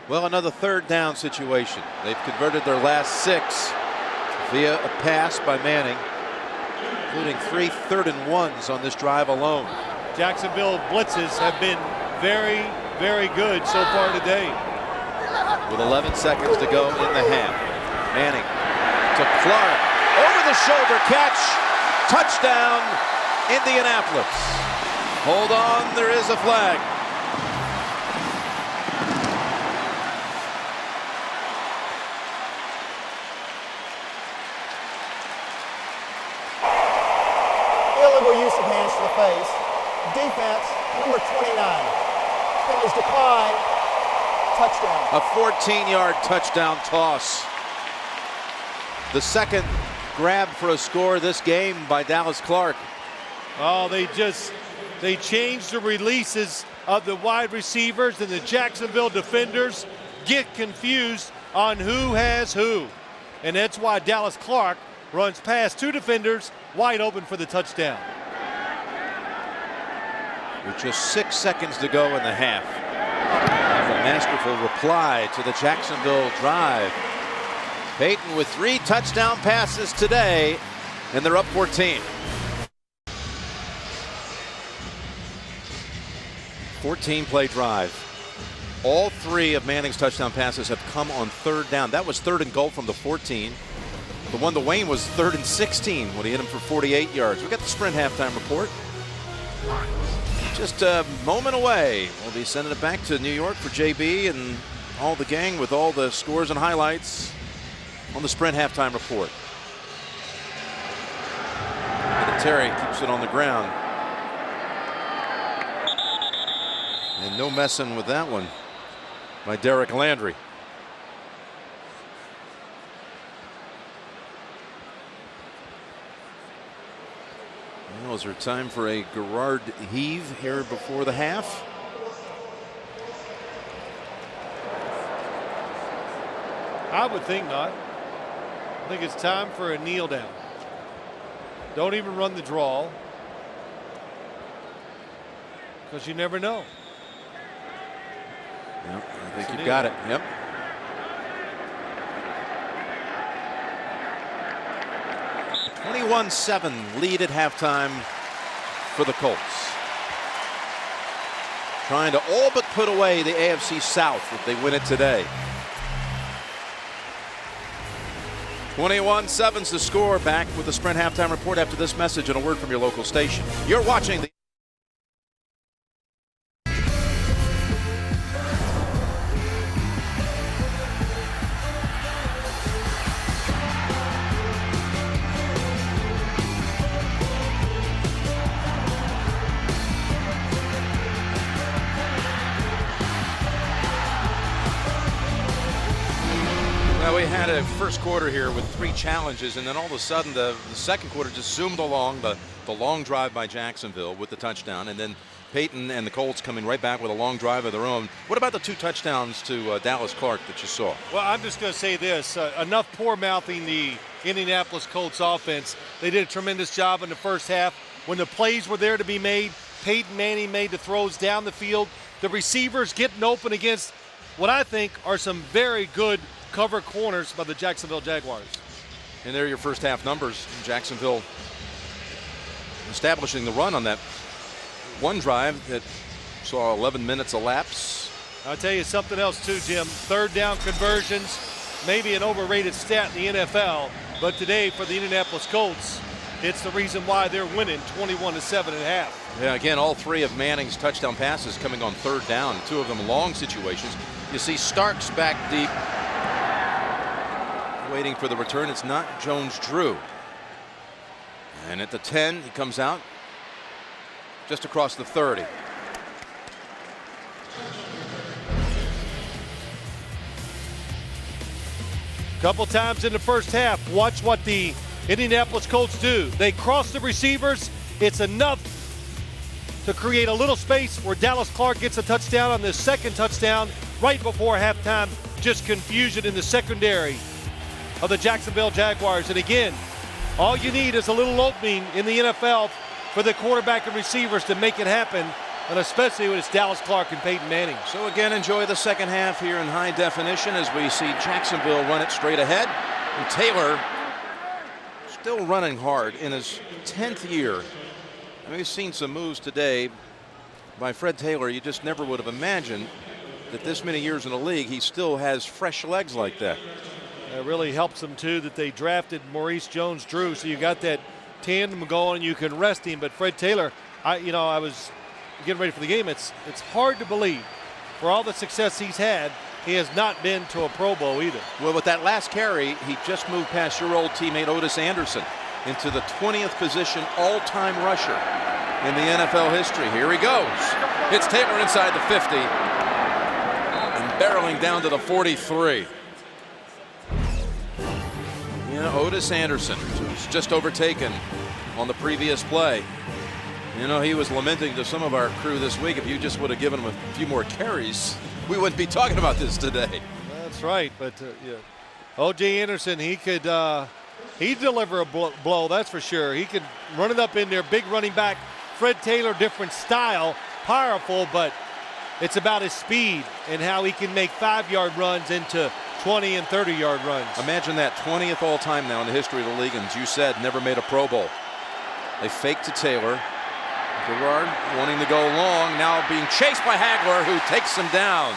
Well, another 3rd down situation. They've converted their last 6 via a pass by Manning, including 3 3rd and 1s on this drive alone. Jacksonville blitzes have been very, very good so far today. With 11 seconds to go in the half. Manning to Clark. Over the shoulder catch. Touchdown, Indianapolis. Hold on, there is a flag. Illegal use of hands to the face. Defense, number 29. Penalties decline. Touchdown. A 14-yard touchdown toss. The second grab for a score this game by Dallas Clark. Oh, they changed the releases of the wide receivers, and the Jacksonville defenders get confused on who has who. And that's why Dallas Clark runs past two defenders wide open for the touchdown. With just 6 seconds to go in the half. A masterful reply to the Jacksonville drive. Peyton with 3 touchdown passes today, and they're up 14. 14-play drive. All 3 of Manning's touchdown passes have come on third down. That was third and goal from the 14. The one to Wayne was 3rd and 16 when he hit him for 48 yards. We got the Sprint halftime report. Just a moment away. We'll be sending it back to New York for JB and all the gang with all the scores and highlights on the Sprint halftime report. And Terry keeps it on the ground. And no messing with that one by Derek Landry. Well, is there time for a Garrard heave here before the half? I would think not. I think it's time for a kneel down. Don't even run the draw, because you never know. Yep, I think you've got it. Yep. (21-7) lead at halftime for the Colts. Trying to all but put away the AFC South if they win it today. 21-7's the score. Back with the Sprint halftime report after this message and a word from your local station. You're watching the we had a first quarter here with 3 challenges, and then all of a sudden the second quarter just zoomed along. The long drive by Jacksonville with the touchdown, and then Peyton and the Colts coming right back with a long drive of their own. What about the 2 touchdowns to Dallas Clark that you saw? Well, I'm just going to say this. Enough poor mouthing the Indianapolis Colts offense. They did a tremendous job in the first half. When the plays were there to be made, Peyton Manning made the throws down the field. The receivers getting open against what I think are some very good cover corners by the Jacksonville Jaguars. And there are your first half numbers. Jacksonville establishing the run on that one drive that saw 11 minutes elapse. I'll tell you something else too, Jim. Third down conversions, maybe an overrated stat in the NFL, but today for the Indianapolis Colts, it's the reason why they're winning 21-7 at half. Yeah, again, all 3 of Manning's touchdown passes coming on third down, 2 of them long situations. You see Starks back deep, waiting for the return. It's not Jones-Drew. And at the 10, he comes out just across the 30. Couple times in the first half, watch what the Indianapolis Colts do. They cross the receivers. It's enough to create a little space where Dallas Clark gets a touchdown on the second touchdown right before halftime. Just confusion in the secondary of the Jacksonville Jaguars. And again, all you need is a little opening in the NFL for the quarterback and receivers to make it happen, and especially when it's Dallas Clark and Peyton Manning. So again, enjoy the second half here in high definition as we see Jacksonville run it straight ahead. And Taylor still running hard in his 10th year. I mean, we've seen some moves today. by Fred Taylor, you just never would have imagined that this many years in the league, he still has fresh legs like that. It really helps them, too, that they drafted Maurice Jones-Drew, so you got that tandem going and you can rest him. But Fred Taylor, I was getting ready for the game. It's hard to believe, for all the success he's had, he has not been to a Pro Bowl either. Well, with that last carry, he just moved past your old teammate Otis Anderson into the 20th position all-time rusher in the NFL history. Here he goes. It's Taylor inside the 50 and barreling down to the 43. Yeah, Otis Anderson was just overtaken on the previous play. You know, he was lamenting to some of our crew this week, if you just would have given him a few more carries, we wouldn't be talking about this today. That's right, but yeah. O.J. Anderson, he'd deliver a blow, that's for sure. He could run it up in there, big running back. Fred Taylor, different style, powerful, but it's about his speed and how he can make 5-yard runs into 20 and 30-yard runs. Imagine that, 20th all-time now in the history of the league, and as you said, never made a Pro Bowl. They fake to Taylor. Gerard wanting to go long, now being chased by Hagler, who takes him down.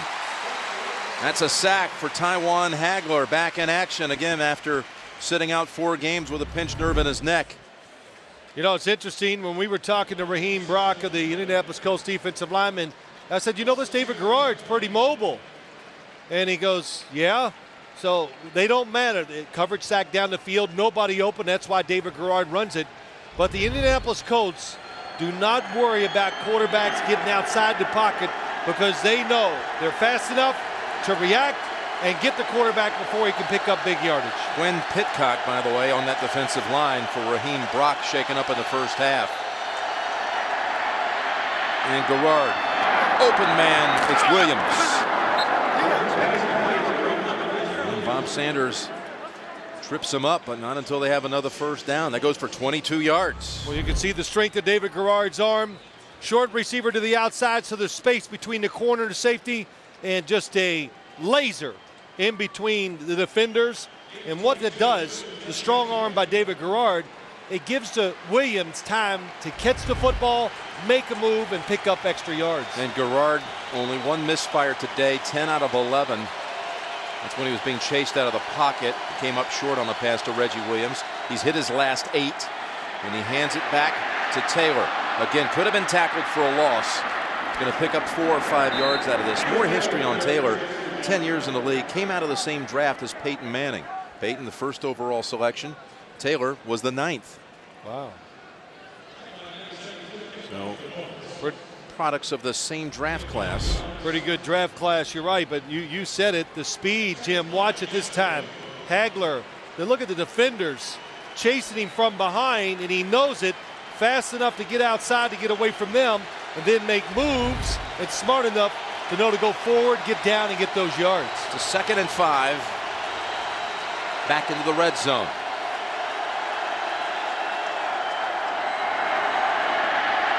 That's a sack for Tywan Hagler, back in action again after sitting out 4 games with a pinched nerve in his neck. You know, it's interesting, when we were talking to Raheem Brock of the Indianapolis Colts defensive lineman, I said, you know, this David Gerard's pretty mobile. And he goes, yeah. So they don't matter. Coverage sack down the field, nobody open. That's why David Gerard runs it. But the Indianapolis Colts do not worry about quarterbacks getting outside the pocket, because they know they're fast enough to react and get the quarterback before he can pick up big yardage. Gwen Pitcock, by the way, on that defensive line for Raheem Brock, shaken up in the first half. And Gerard, open man, it's Williams. And Bob Sanders trips him up, but not until they have another first down. That goes for 22 yards. Well, you can see the strength of David Gerard's arm. Short receiver to the outside, so there's space between the corner and the safety, and just a laser in between the defenders. And what that does, the strong arm by David Gerard, it gives to Williams time to catch the football, make a move, and pick up extra yards. And Gerard, only one misfire today, 10 out of 11. That's when he was being chased out of the pocket. Came up short on the pass to Reggie Williams. He's hit his last 8, and he hands it back to Taylor. Again, could have been tackled for a loss. He's going to pick up 4 or 5 yards out of this. More history on Taylor. 10 years in the league. Came out of the same draft as Peyton Manning. Peyton, the first overall selection. Taylor was the 9th. Wow. So, we're products of the same draft class. Pretty good draft class, you're right, but you said it, the speed, Jim. Watch it this time. Hagler, then look at the defenders chasing him from behind, and he knows it, fast enough to get outside to get away from them, and then make moves, and smart enough to know to go forward, get down, and get those yards. It's a 2nd and 5. Back into the red zone.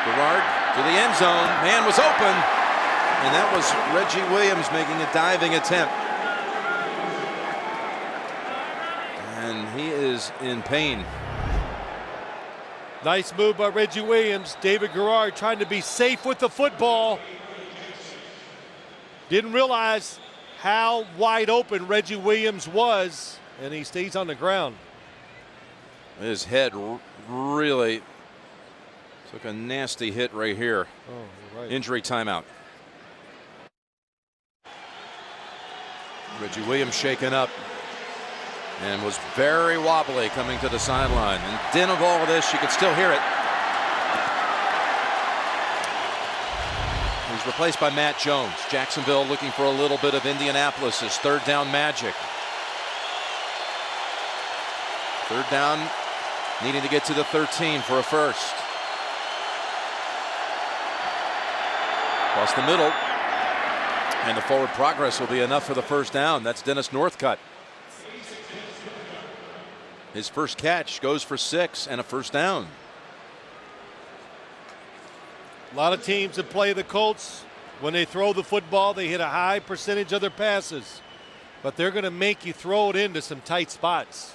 Gerard to the end zone. Man was open, and that was Reggie Williams making a diving attempt. And he is in pain. Nice move by Reggie Williams. David Gerard trying to be safe with the football. Didn't realize how wide open Reggie Williams was, and he stays on the ground. His head really took a nasty hit right here. Oh, right. Injury timeout. Reggie Williams shaken up and was very wobbly coming to the sideline. And din of all of this, you could still hear it. He's replaced by Matt Jones. Jacksonville looking for a little bit of Indianapolis's third down magic. Third down, needing to get to the 13 for a first. Across the middle, and the forward progress will be enough for the first down. That's Dennis Northcutt. His first catch goes for 6 and a first down. A lot of teams that play the Colts, when they throw the football, they hit a high percentage of their passes, but they're going to make you throw it into some tight spots.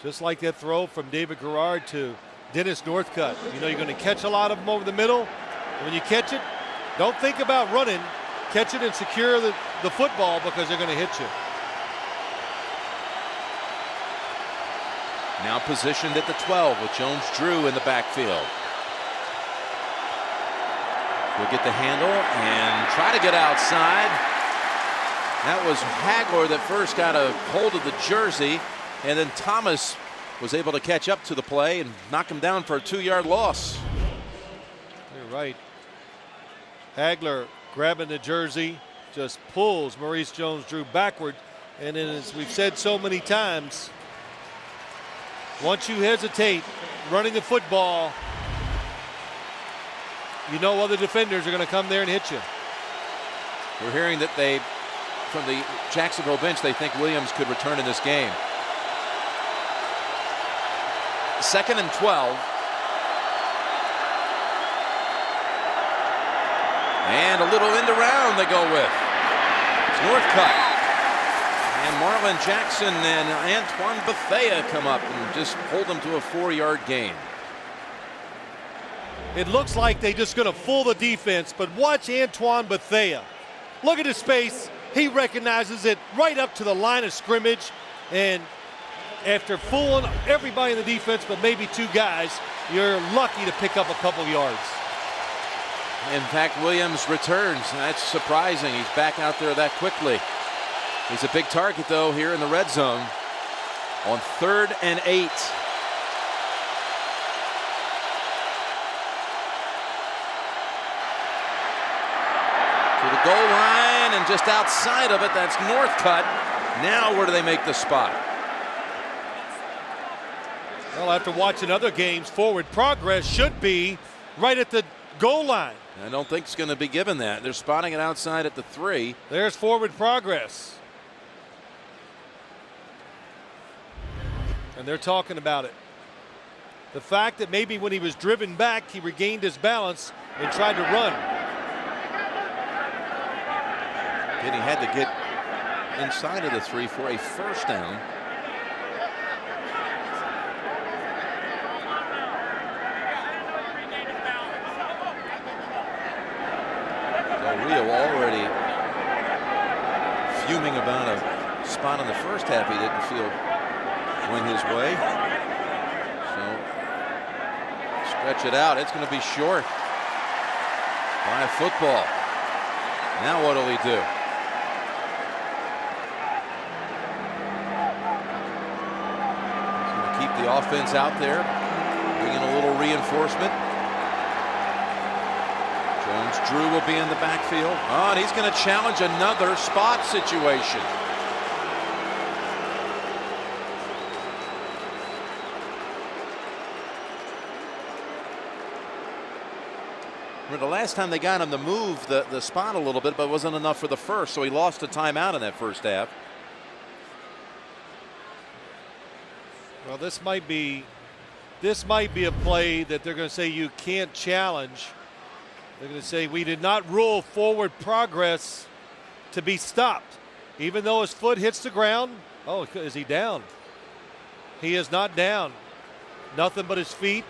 Just like that throw from David Gerard to Dennis Northcutt. You know you're going to catch a lot of them over the middle, and when you catch it, Don't think about running. Catch it and secure the football because they're going to hit you. Now positioned at the 12 with Jones-Drew in the backfield. He'll get the handle and try to get outside. That was Hagler that first got a hold of the jersey, and then Thomas was able to catch up to the play and knock him down for a 2-yard loss. You're right. Hagler grabbing the jersey just pulls Maurice Jones-Drew backward, and then, as we've said so many times, once you hesitate running the football, you know other defenders are going to come there and hit you. We're hearing that from the Jacksonville bench, they think Williams could return in this game. 2nd and 12. And a little end around they go with. It's Northcutt. And Marlon Jackson and Antoine Bethea come up and just hold them to a 4-yard gain. It looks like they're just going to fool the defense, but watch Antoine Bethea. Look at his space. He recognizes it right up to the line of scrimmage, and after fooling everybody in the defense but maybe 2 guys, you're lucky to pick up a couple yards. In fact, Williams returns. That's surprising. He's back out there that quickly. He's a big target, though, here in the red zone on 3rd and 8. To the goal line, and just outside of it, that's Northcutt. Now where do they make the spot? Well, after watching other games, forward progress should be right at the goal line. I don't think it's going to be given that. They're spotting it outside at the 3. There's forward progress. And they're talking about it. The fact that maybe when he was driven back, he regained his balance and tried to run. Then he had to get inside of the 3 for a first down. Del Rio already fuming about a spot in the first half he didn't feel went his way. So stretch it out. It's going to be short by a football. Now what will he do? He's going to keep the offense out there, bring in a little reinforcement. Jones-Drew will be in the backfield. Oh, and he's going to challenge another spot situation. The last time they got him to move the spot a little bit, but it wasn't enough for the first, so he lost a timeout in that first half. Well, this might be a play that they're going to say you can't challenge. They're going to say we did not rule forward progress to be stopped, even though his foot hits the ground. Oh, is he down? He is not down. Nothing but his feet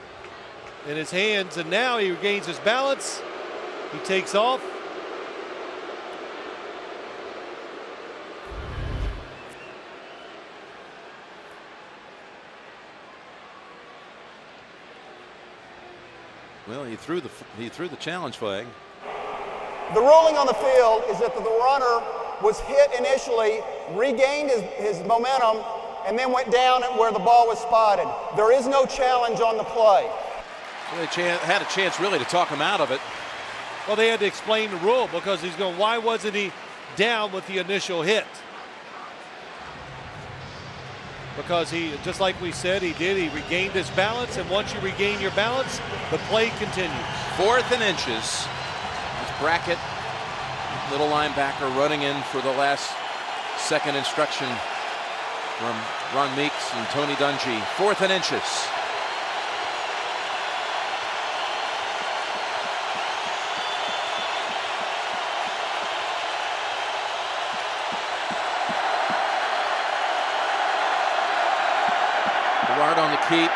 in his hands, and now he regains his balance. He takes off. Well, he threw the challenge flag. The ruling on the field is that the runner was hit initially, regained his momentum, and then went down at where the ball was spotted. There is no challenge on the play. They had a chance really to talk him out of it. Well, they had to explain the rule because he's going, why wasn't he down with the initial hit? Because he, just like we said, he regained his balance, and once you regain your balance, the play continues. 4th and inches. It's Brackett, little linebacker, running in for the last second instruction from Ron Meeks and Tony Dungy. 4th and inches. On the keep,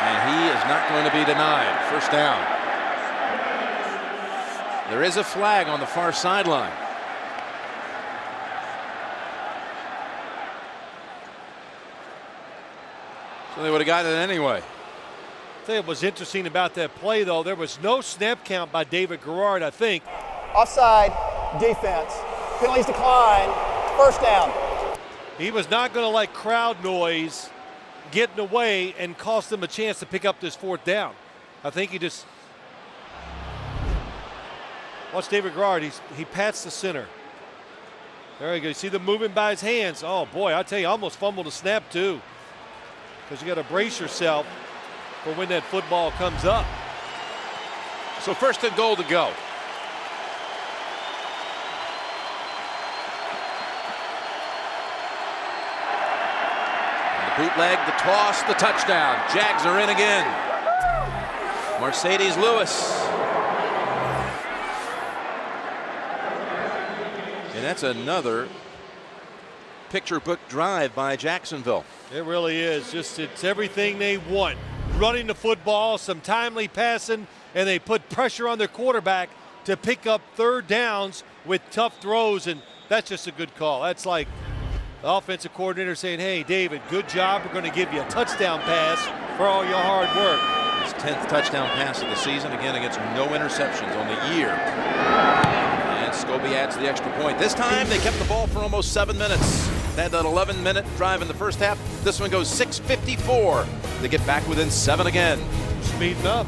and he is not going to be denied. First down. There is a flag on the far sideline. So they would have gotten it anyway. I think what was interesting about that play, though, there was no snap count by David Garrard, I think. Offside, defense. Penalties decline. First down. He was not going to let crowd noise get in the way and cost them a chance to pick up this fourth down. I think he just watch David Garrard. He pats the center. There you go. You see the movement by his hands. Oh boy, I tell you, I almost fumbled a snap too. Because you got to brace yourself for when that football comes up. So 1st and goal to go. Bootleg, the toss, the touchdown. Jags are in again. Mercedes Lewis. And that's another picture book drive by Jacksonville. It really is. It's everything they want. Running the football, some timely passing, and they put pressure on their quarterback to pick up third downs with tough throws, and that's just a good call. That's like the offensive coordinator saying, hey, David, good job. We're going to give you a touchdown pass for all your hard work. His 10th touchdown pass of the season, again against no interceptions on the year. And Scobie adds the extra point. This time they kept the ball for almost 7 minutes. They had that 11-minute drive in the first half. This one goes 6:54. They get back within 7 again. Speeding up.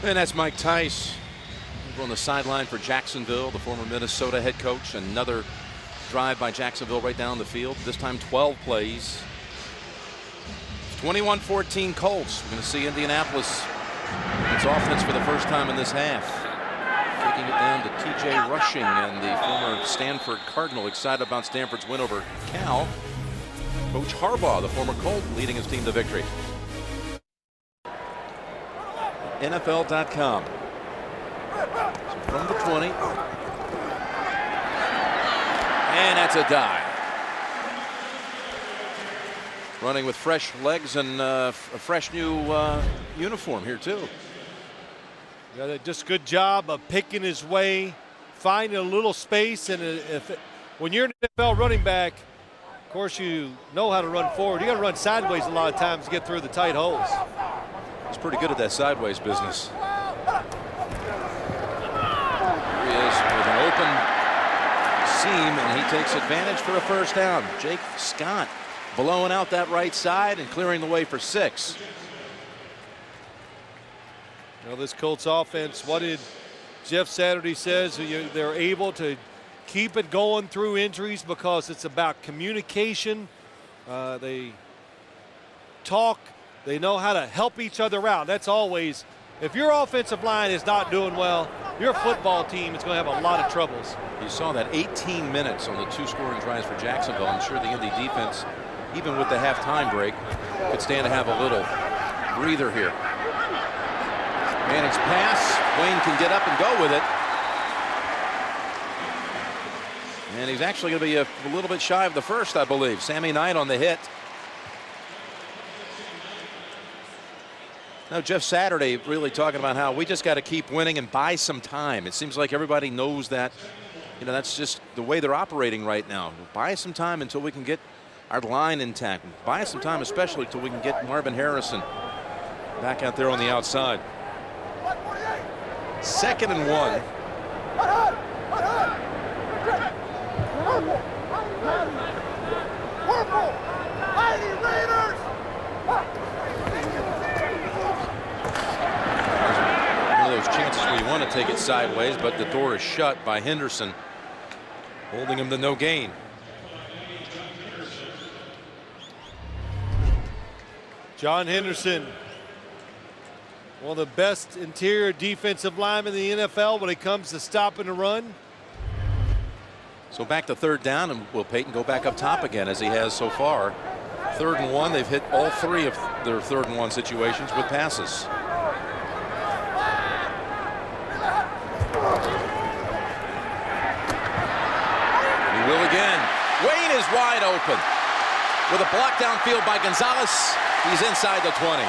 And that's Mike Tice on the sideline for Jacksonville, the former Minnesota head coach. Another drive by Jacksonville right down the field. This time 12 plays. 21-14 Colts. We're going to see Indianapolis. It's offense for the first time in this half. Taking it down to TJ Rushing and the former Stanford Cardinal, excited about Stanford's win over Cal. Coach Harbaugh, the former Colt, leading his team to victory. NFL.com. So from the 20. And that's a dive. Running with fresh legs and a fresh new uniform here too. Yeah, just a good job of picking his way, finding a little space, and when you're an NFL running back, of course you know how to run forward. You got to run sideways a lot of times to get through the tight holes. He's pretty good at that sideways business. Here he is with an open seam, and he takes advantage for a first down. Jake Scott blowing out that right side and clearing the way for 6. Well, this Colts offense, what did Jeff Saturday says? They're able to keep it going through injuries because it's about communication. They talk. They know how to help each other out. That's always, if your offensive line is not doing well, your football team is going to have a lot of troubles. You saw that 18 minutes on the 2 scoring drives for Jacksonville. I'm sure the Indy defense, even with the halftime break, could stand to have a little breather here. Manning's pass. Wayne can get up and go with it. And he's actually going to be a little bit shy of the first, I believe. Sammy Knight on the hit. Now, Jeff Saturday really talking about how we just got to keep winning and buy some time. It seems like everybody knows that, that's just the way they're operating right now. Buy some time until we can get our line intact. Buy some time, especially until we can get Marvin Harrison back out there on the outside. 2nd and 1. One of those chances where you want to take it sideways, but the door is shut by Henderson, holding him to no gain. John Henderson, one of the best interior defensive linemen in the NFL when it comes to stopping the run. So back to 3rd down, and will Peyton go back up top again as he has so far? 3rd and 1. They've hit all 3 of their 3rd and 1 situations with passes. And he will again. Wayne is wide open. With a block downfield by Gonzalez, he's inside the 20.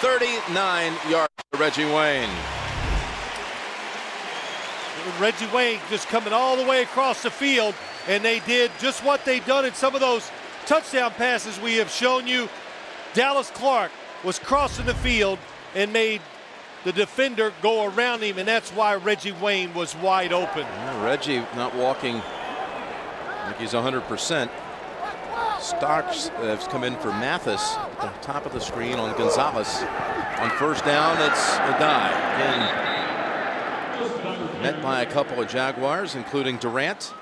39 yards for Reggie Wayne. Reggie Wayne just coming all the way across the field, and they did just what they've done in some of those touchdown passes we have shown you. Dallas Clark was crossing the field and made the defender go around him, and that's why Reggie Wayne was wide open. Yeah, Reggie not walking like he's 100%. Starks has come in for Mathis at the top of the screen on Gonzalez. On first down, it's a dive. Again, met by a couple of Jaguars, including Durant.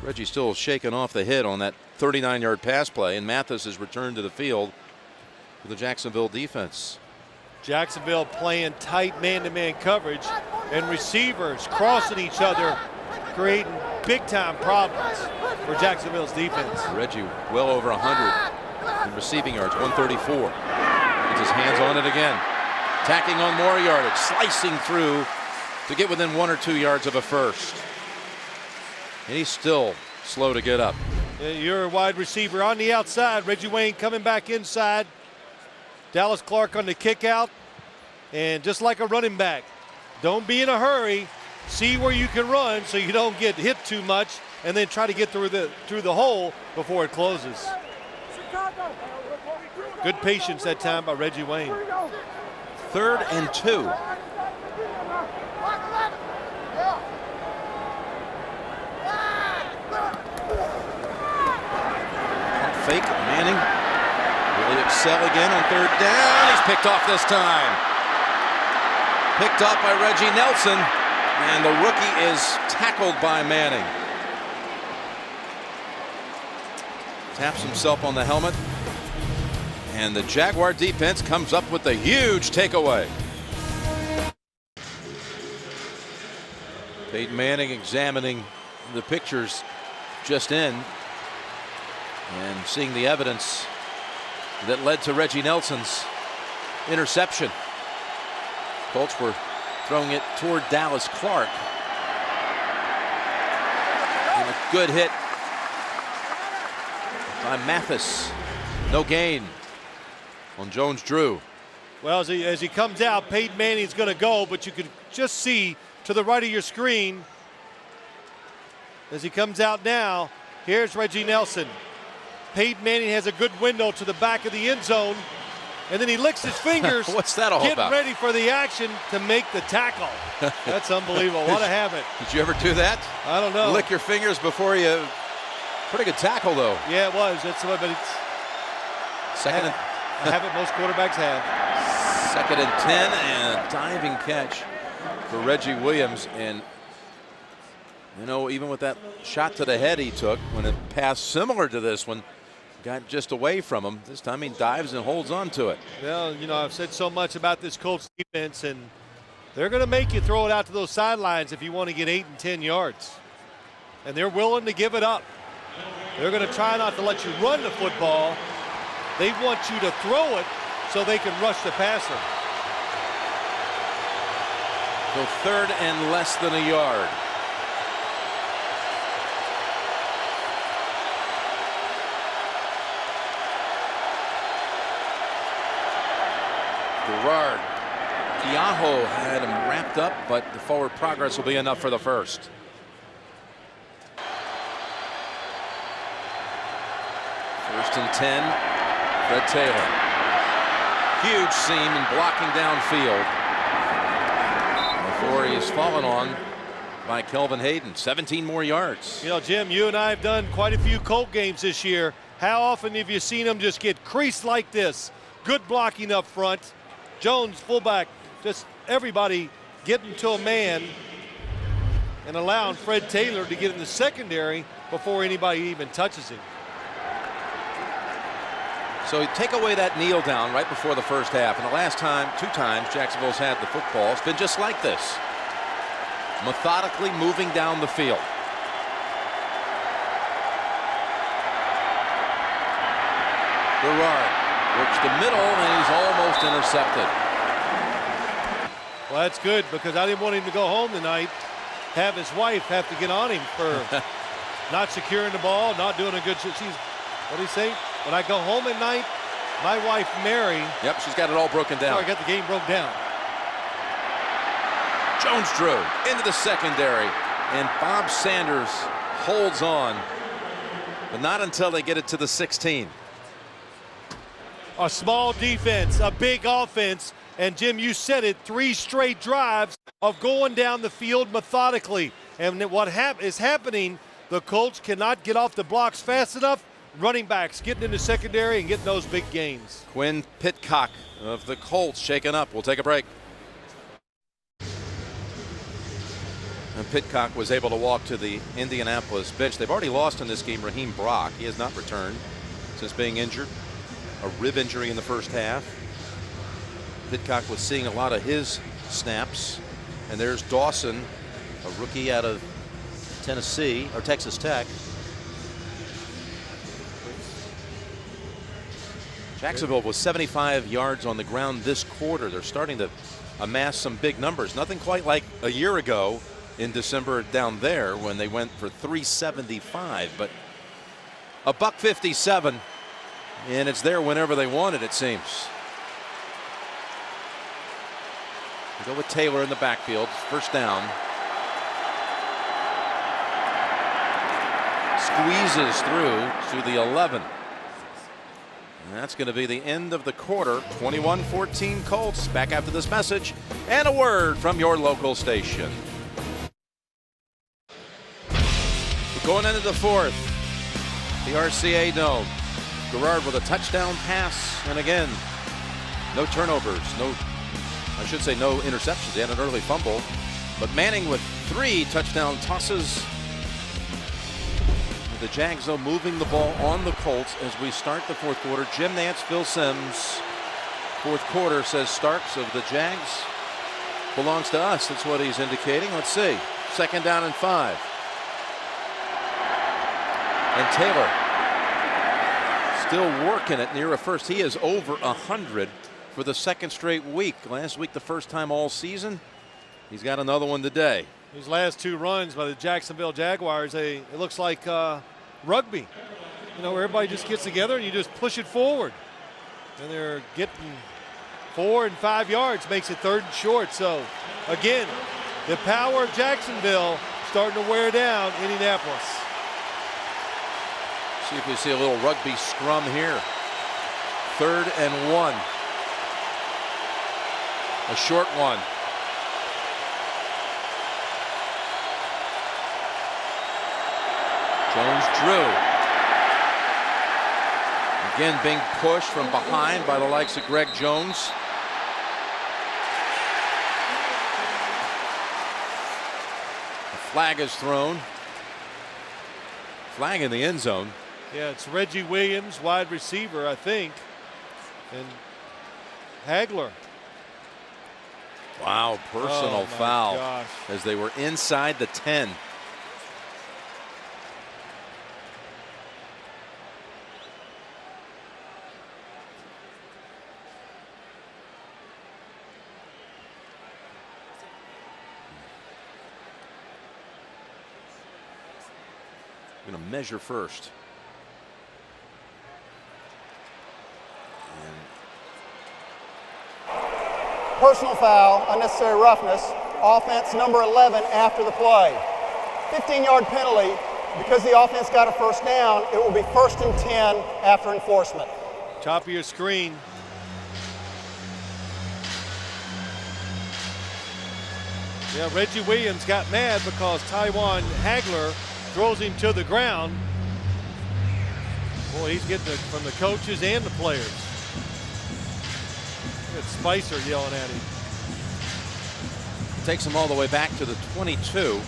Reggie still shaking off the hit on that 39-yard pass play, and Mathis is returned to the field for the Jacksonville defense. Jacksonville playing tight man-to-man coverage, and receivers crossing each other, creating big-time problems for Jacksonville's defense. Reggie well over 100 in receiving yards, 134. Gets his hands on it again. Tacking on more yardage, slicing through to get within 1 or 2 yards of a first. And he's still slow to get up. You're a wide receiver on the outside. Reggie Wayne coming back inside. Dallas Clark on the kick out. And just like a running back, don't be in a hurry. See where you can run so you don't get hit too much, and then try to get through the hole before it closes. Good patience that time by Reggie Wayne. 3rd and 2. Fake Manning really excel again on 3rd down. He's picked off this time. Picked up by Reggie Nelson, and the rookie is tackled by Manning. Taps himself on the helmet, and the Jaguar defense comes up with the huge takeaway. Peyton Manning examining the pictures just in and seeing the evidence that led to Reggie Nelson's interception. Colts were throwing it toward Dallas Clark. And a good hit by Mathis. No gain on Jones-Drew. Well, as he comes out, Peyton Manning's going to go, but you could just see to the right of your screen as he comes out now, here's Reggie Nelson. Peyton Manning has a good window to the back of the end zone, and then he licks his fingers. What's that all about? Getting ready for the action to make the tackle. That's unbelievable. What a habit. Did you ever do that? I don't know. Lick your fingers before you. Pretty good tackle, though. Yeah, it was. That's what, but it's second. A habit most quarterbacks have. 2nd and 10, and a diving catch for Reggie Williams. And you know, even with that shot to the head he took, when it passed similar to this one, got just away from him. This time he dives and holds on to it. Well, you know, I've said so much about this Colts defense, and they're going to make you throw it out to those sidelines if you want to get 8 and 10 yards. And they're willing to give it up. They're going to try not to let you run the football. They want you to throw it so they can rush the passer. So 3rd and less than a yard. Gerard Keaho had him wrapped up, but the forward progress will be enough for the first. First and 10, Fred Taylor. Huge seam and blocking downfield before he is fallen on by Kelvin Hayden. 17 more yards. You know, Jim, you and I have done quite a few Colt games this year. How often have you seen them just get creased like this? Good blocking up front. Jones, fullback, just everybody getting to a man and allowing Fred Taylor to get in the secondary before anybody even touches him. So take away that kneel down right before the first half. And the last time, 2 times, Jacksonville's had the football. It's been just like this. Methodically moving down the field. Gerard works the middle, and he's almost intercepted. Well, that's good, because I didn't want him to go home tonight, have his wife have to get on him for not securing the ball, not doing a good job. What did he say? When I go home at night, My wife, Mary. Yep, she's got it all broken down. Oh, I got the game broke down. Jones-Drew into the secondary, and Bob Sanders holds on, but not until they get it to the 16. A small defense, a big offense, and Jim, you said it, 3 straight drives of going down the field methodically. And what is happening, the Colts cannot get off the blocks fast enough. Running backs getting in the secondary and getting those big gains. Quinn Pitcock of the Colts shaken up. We'll take a break. And Pitcock was able to walk to the Indianapolis bench. They've already lost in this game Raheem Brock. He has not returned since being injured. A rib injury in the first half. Pitcock was seeing a lot of his snaps. And there's Dawson, a rookie out of Tennessee or Texas Tech. Jacksonville was 75 yards on the ground this quarter. They're starting to amass some big numbers. Nothing quite like a year ago in December down there when they went for 375, but a $157, and it's there whenever they want it, it seems. They go with Taylor in the backfield. First down. Squeezes through to the 11. And that's going to be the end of the quarter. 21-14 Colts. Back after this message and a word from your local station. We're going into the fourth. The RCA Dome. Garrard with a touchdown pass. And again, no turnovers. No interceptions. They had an early fumble. But Manning with 3 touchdown tosses. The Jags, though, moving the ball on the Colts as we start the fourth quarter. Jim Nantz, Phil Simms. Fourth quarter says Starks of the Jags belongs to us. That's what he's indicating. Let's see. Second down and 5. And Taylor still working it near a first. He is over 100 for the second straight week. Last week, the first time all season. He's got another one today. These last 2 runs by the Jacksonville Jaguars, it looks like rugby. You know, where everybody just gets together and you just push it forward. And they're getting 4 and 5 yards, makes it 3rd and short. So, again, the power of Jacksonville starting to wear down Indianapolis. See if we see a little rugby scrum here. 3rd and 1. A short one. Jones-Drew. Again being pushed from behind by the likes of Greg Jones. The flag is thrown. Flag in the end zone. Yeah, it's Reggie Williams, wide receiver, I think. And Hagler. Wow, personal foul. Gosh. As they were inside the 10. Going to measure first. Personal foul, unnecessary roughness, offense number 11 after the play. 15-yard penalty. Because the offense got a first down, it will be 1st and 10 after enforcement. Top of your screen. Yeah, Reggie Williams got mad because Tywan Hagler throws him to the ground. Boy, he's getting it from the coaches and the players. Look at Spicer yelling at him. Takes him all the way back to the 22.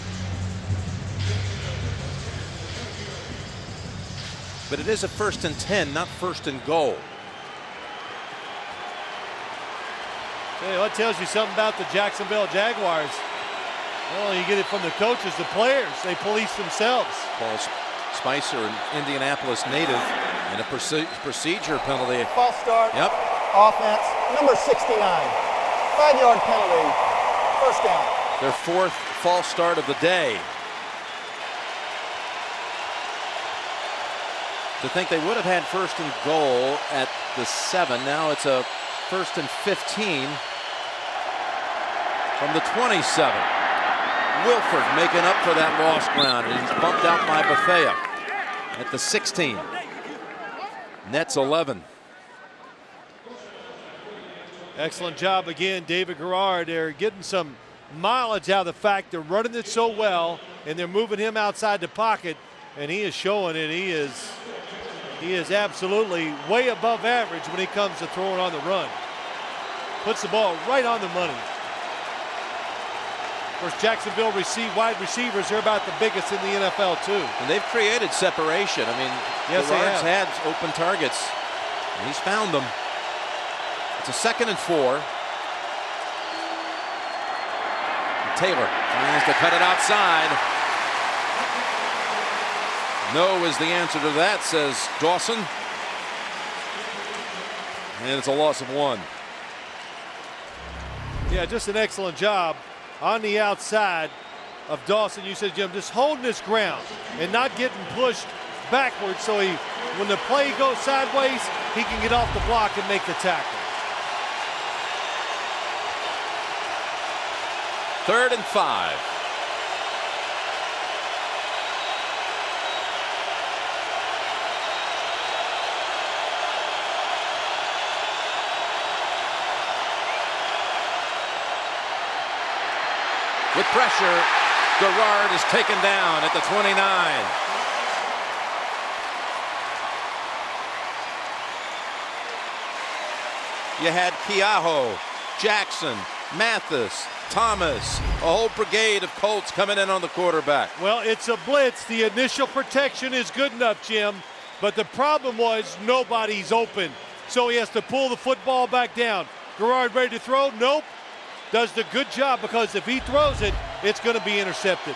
But it is a 1st and 10, not 1st and goal. Hey, that tells you something about the Jacksonville Jaguars. Well, you get it from the coaches, the players. They police themselves. Paul Spicer, an Indianapolis native, and a procedure penalty. False start. Yep. Offense, number 69. 5-yard penalty. First down. Their 4th false start of the day. To think they would have had 1st and goal at the 7. Now it's a 1st and 15 from the 27. Wilford making up for that lost ground, and he's bumped out by Bethea at the 16. Nets 11. Excellent job again, David Garrard. They're getting some mileage out of the fact they're running it so well, and they're moving him outside the pocket, and he is showing it. He is absolutely way above average when he comes to throwing on the run. Puts the ball right on the money. Of course, Jacksonville wide receivers are about the biggest in the NFL too. And they've created separation. I mean, yes, Garrard's had open targets, and he's found them. It's a 2nd and 4. Taylor tries to cut it outside. No is the answer to that, says Dawson. And it's a loss of 1. Yeah, just an excellent job on the outside of Dawson. You said, Jim, just holding his ground and not getting pushed backwards, so when the play goes sideways, he can get off the block and make the tackle. 3rd and 5. With pressure, Garrard is taken down at the 29. You had Keaho, Jackson, Mathis, Thomas, a whole brigade of Colts coming in on the quarterback. Well, it's a blitz. The initial protection is good enough, Jim, but the problem was nobody's open, so he has to pull the football back down. Garrard ready to throw? Nope. Does the good job, because if he throws it, it's going to be intercepted.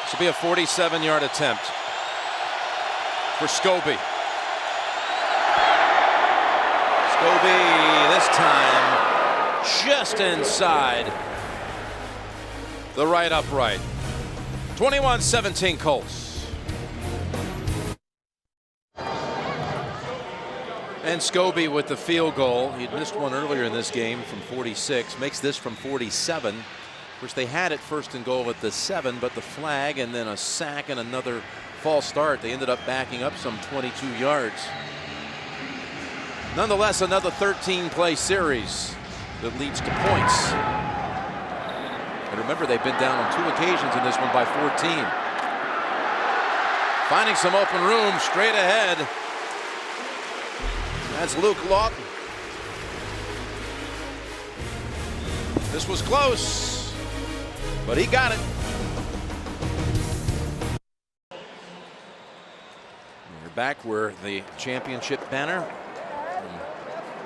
This will be a 47-yard attempt for Scobie. Scobie this time just inside the right upright. 21-17 Colts. And Scobie with the field goal. He'd missed one earlier in this game from 46. Makes this from 47. Of course, they had it 1st and goal at the 7, but the flag and then a sack and another false start. They ended up backing up some 22 yards. Nonetheless, another 13-play series that leads to points. And remember, they've been down on 2 occasions in this one by 14. Finding some open room straight ahead. That's Luke Lawton. This was close, but he got it. We're back where the championship banner from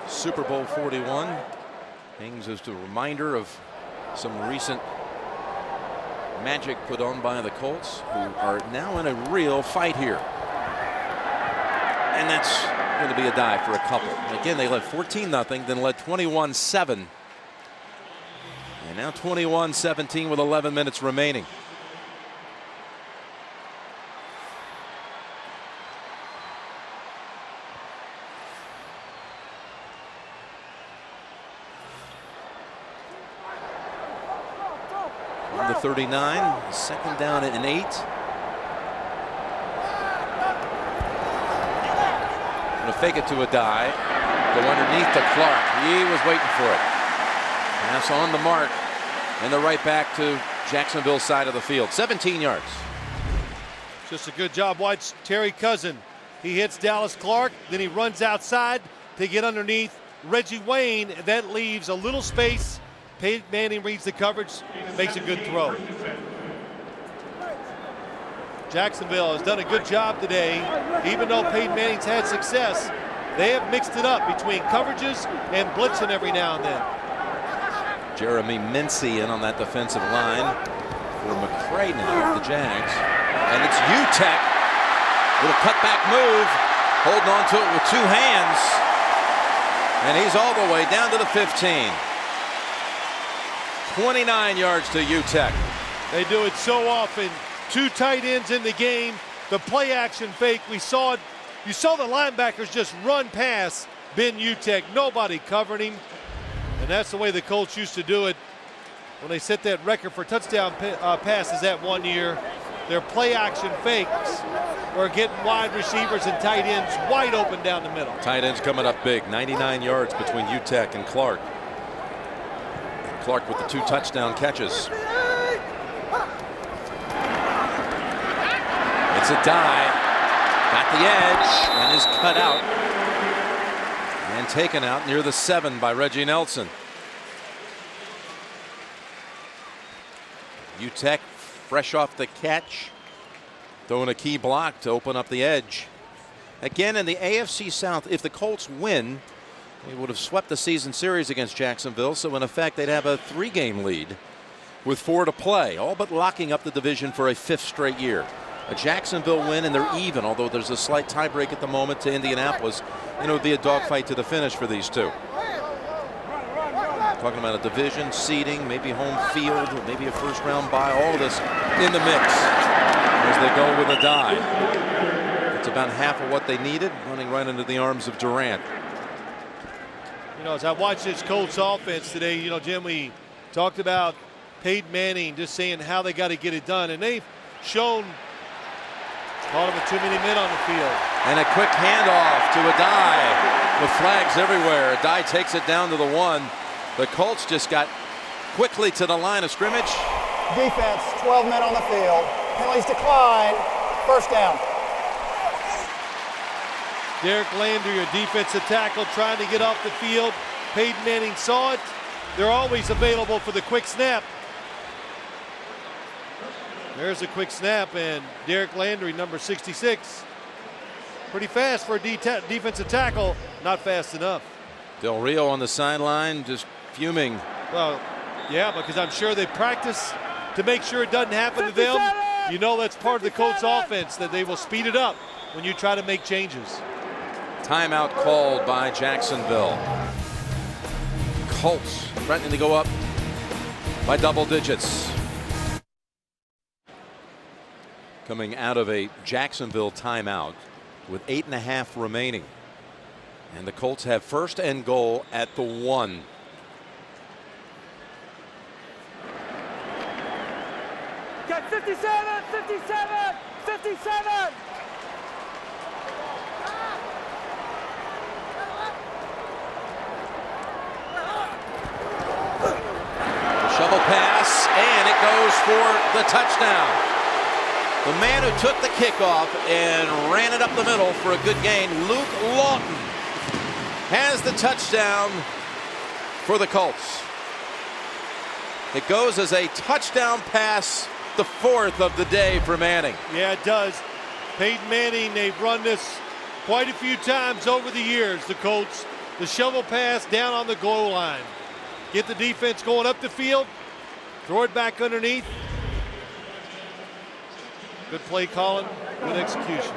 Super Bowl 41 hangs as a reminder of some recent magic put on by the Colts, who are now in a real fight here. And that's going to be a dive for a couple. And again, they led 14-0, then led 21-7. And now 21-17 with 11 minutes remaining. On the 39, 2nd down and 8. Fake it to a dive, go underneath to Clark. He was waiting for it. Pass on the mark, and the right back to Jacksonville side of the field. 17 yards. Just a good job. Watch Terry Cousin. He hits Dallas Clark, then he runs outside to get underneath Reggie Wayne. That leaves a little space. Peyton Manning reads the coverage, makes a good throw. Jacksonville has done a good job today. Even though Peyton Manning's had success, they have mixed it up between coverages and blitzing every now and then. Jeremy Mincy in on that defensive line for McCray now of the Jags. And it's UTEP. Little cutback move. Holding on to it with 2 hands. And he's all the way down to the 15. 29 yards to UTEP. They do it so often. 2 tight ends in the game. The play action fake, we saw it. You saw the linebackers just run past Ben Utek. Nobody covering him. And that's the way the Colts used to do it when they set that record for touchdown passes that 1 year. Their play action fakes were getting wide receivers and tight ends wide open down the middle. Tight ends coming up big. 99 yards between Utek and Clark. Clark with the 2 touchdown catches. It's a dive. Got the edge and is cut out. And taken out near the 7 by Reggie Nelson. Utek fresh off the catch. Throwing a key block to open up the edge. Again, in the AFC South, if the Colts win, they would have swept the season series against Jacksonville. So in effect, they'd have a 3-game lead with 4 to play, all but locking up the division for a 5th straight year. A Jacksonville win and they're even, although there's a slight tiebreak at the moment to Indianapolis. You know, it would be a dogfight to the finish for these two. Talking about a division, seeding, maybe home field, maybe a first-round bye, all of this in the mix as they go with a dive. It's about half of what they needed, running right into the arms of Durant. You know, as I watched this Colts offense today, you know, Jim, we talked about Peyton Manning just saying how they got to get it done, and they've shown all of it, too many men on the field. And a quick handoff to a die with flags everywhere. A die takes it down to the 1. The Colts just got quickly to the line of scrimmage. Defense, 12 men on the field. Penalties decline. First down. Derek Landry, your defensive tackle, trying to get off the field. Peyton Manning saw it. They're always available for the quick snap. There's a quick snap, and Derek Landry, number 66. Pretty fast for a defensive tackle, not fast enough. Del Rio on the sideline, just fuming. Well, yeah, because I'm sure they practice to make sure it doesn't happen to them. You know that's part of the Colts offense, that they will speed it up when you try to make changes. Timeout called by Jacksonville. Colts threatening to go up by double digits. Coming out of a Jacksonville timeout with 8.5 remaining. And the Colts have 1st and goal at the 1. Got 57, 57, 57. Shovel pass, and it goes for the touchdown. The man who took the kickoff and ran it up the middle for a good gain, Luke Lawton, has the touchdown for the Colts. It goes as a touchdown pass, the 4th of the day for Manning. Yeah, it does. Peyton Manning, they've run this quite a few times over the years, the Colts. The shovel pass down on the goal line. Get the defense going up the field, throw it back underneath. Good play calling, good execution.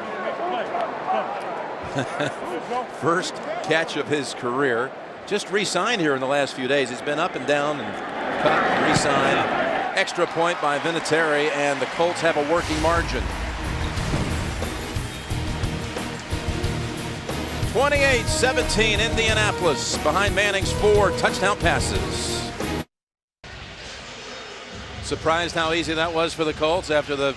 First catch of his career. Just re-signed here in the last few days. He's been up and down and cut, re-signed. Extra point by Vinatieri, and the Colts have a working margin. 28-17 Indianapolis behind Manning's 4 touchdown passes. Surprised how easy that was for the Colts after the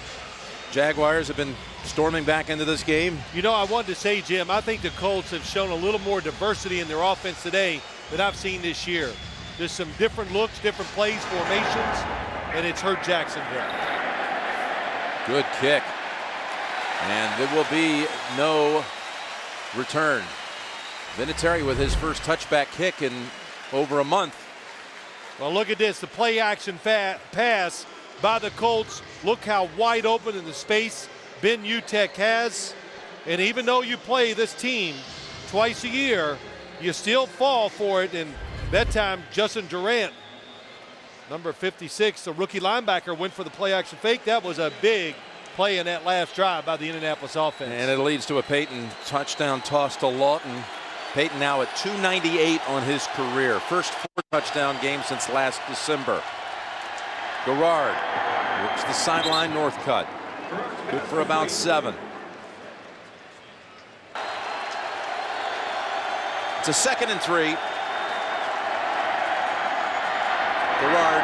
Jaguars have been storming back into this game. You know, I wanted to say, Jim, I think the Colts have shown a little more diversity in their offense today than I've seen this year. There's some different looks, different plays, formations, and it's hurt Jacksonville. Good kick. And there will be no return. Vinatieri with his first touchback kick in over a month. Well, look at this, the play action pass by the Colts. Look how wide open in the space Ben Utek has. And even though you play this team twice a year, you still fall for it. And that time, Justin Durant, number 56, the rookie linebacker, went for the play action fake. That was a big play in that last drive by the Indianapolis offense. And it leads to a Peyton touchdown toss to Lawton. Peyton now at 298 on his career. First 4 touchdown game since last December. Garrard works the sideline north cut. Good for about 7. It's a 2nd and 3. Gerard.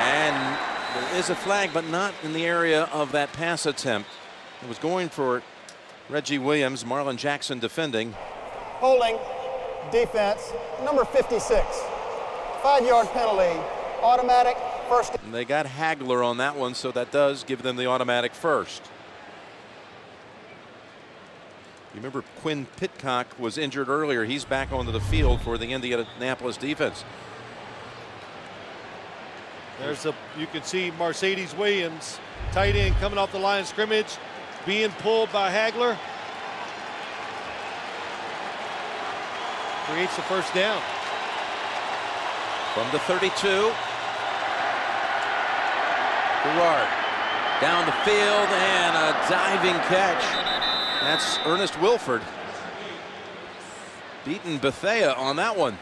And there is a flag, but not in the area of that pass attempt. It was going for Reggie Williams. Marlon Jackson defending. Holding defense, number 56. 5-yard penalty, automatic first. And they got Hagler on that one, so that does give them the automatic first. You remember Quinn Pitcock was injured earlier. He's back onto the field for the Indianapolis defense. You can see Mercedes Williams, tight end, coming off the line of scrimmage, being pulled by Hagler. Creates the first down. From the 32. Gerard down the field and a diving catch. That's Ernest Wilford. Beating Bethea on that one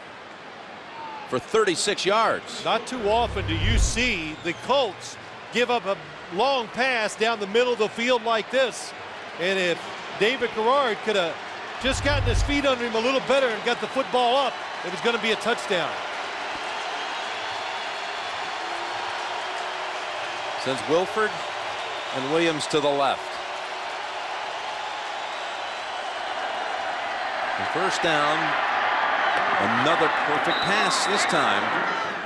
for 36 yards. Not too often do you see the Colts give up a long pass down the middle of the field like this. And if David Gerard could have just gotten his feet under him a little better and got the football up, it was going to be a touchdown. Sends Wilford and Williams to the left. And first down, another perfect pass this time.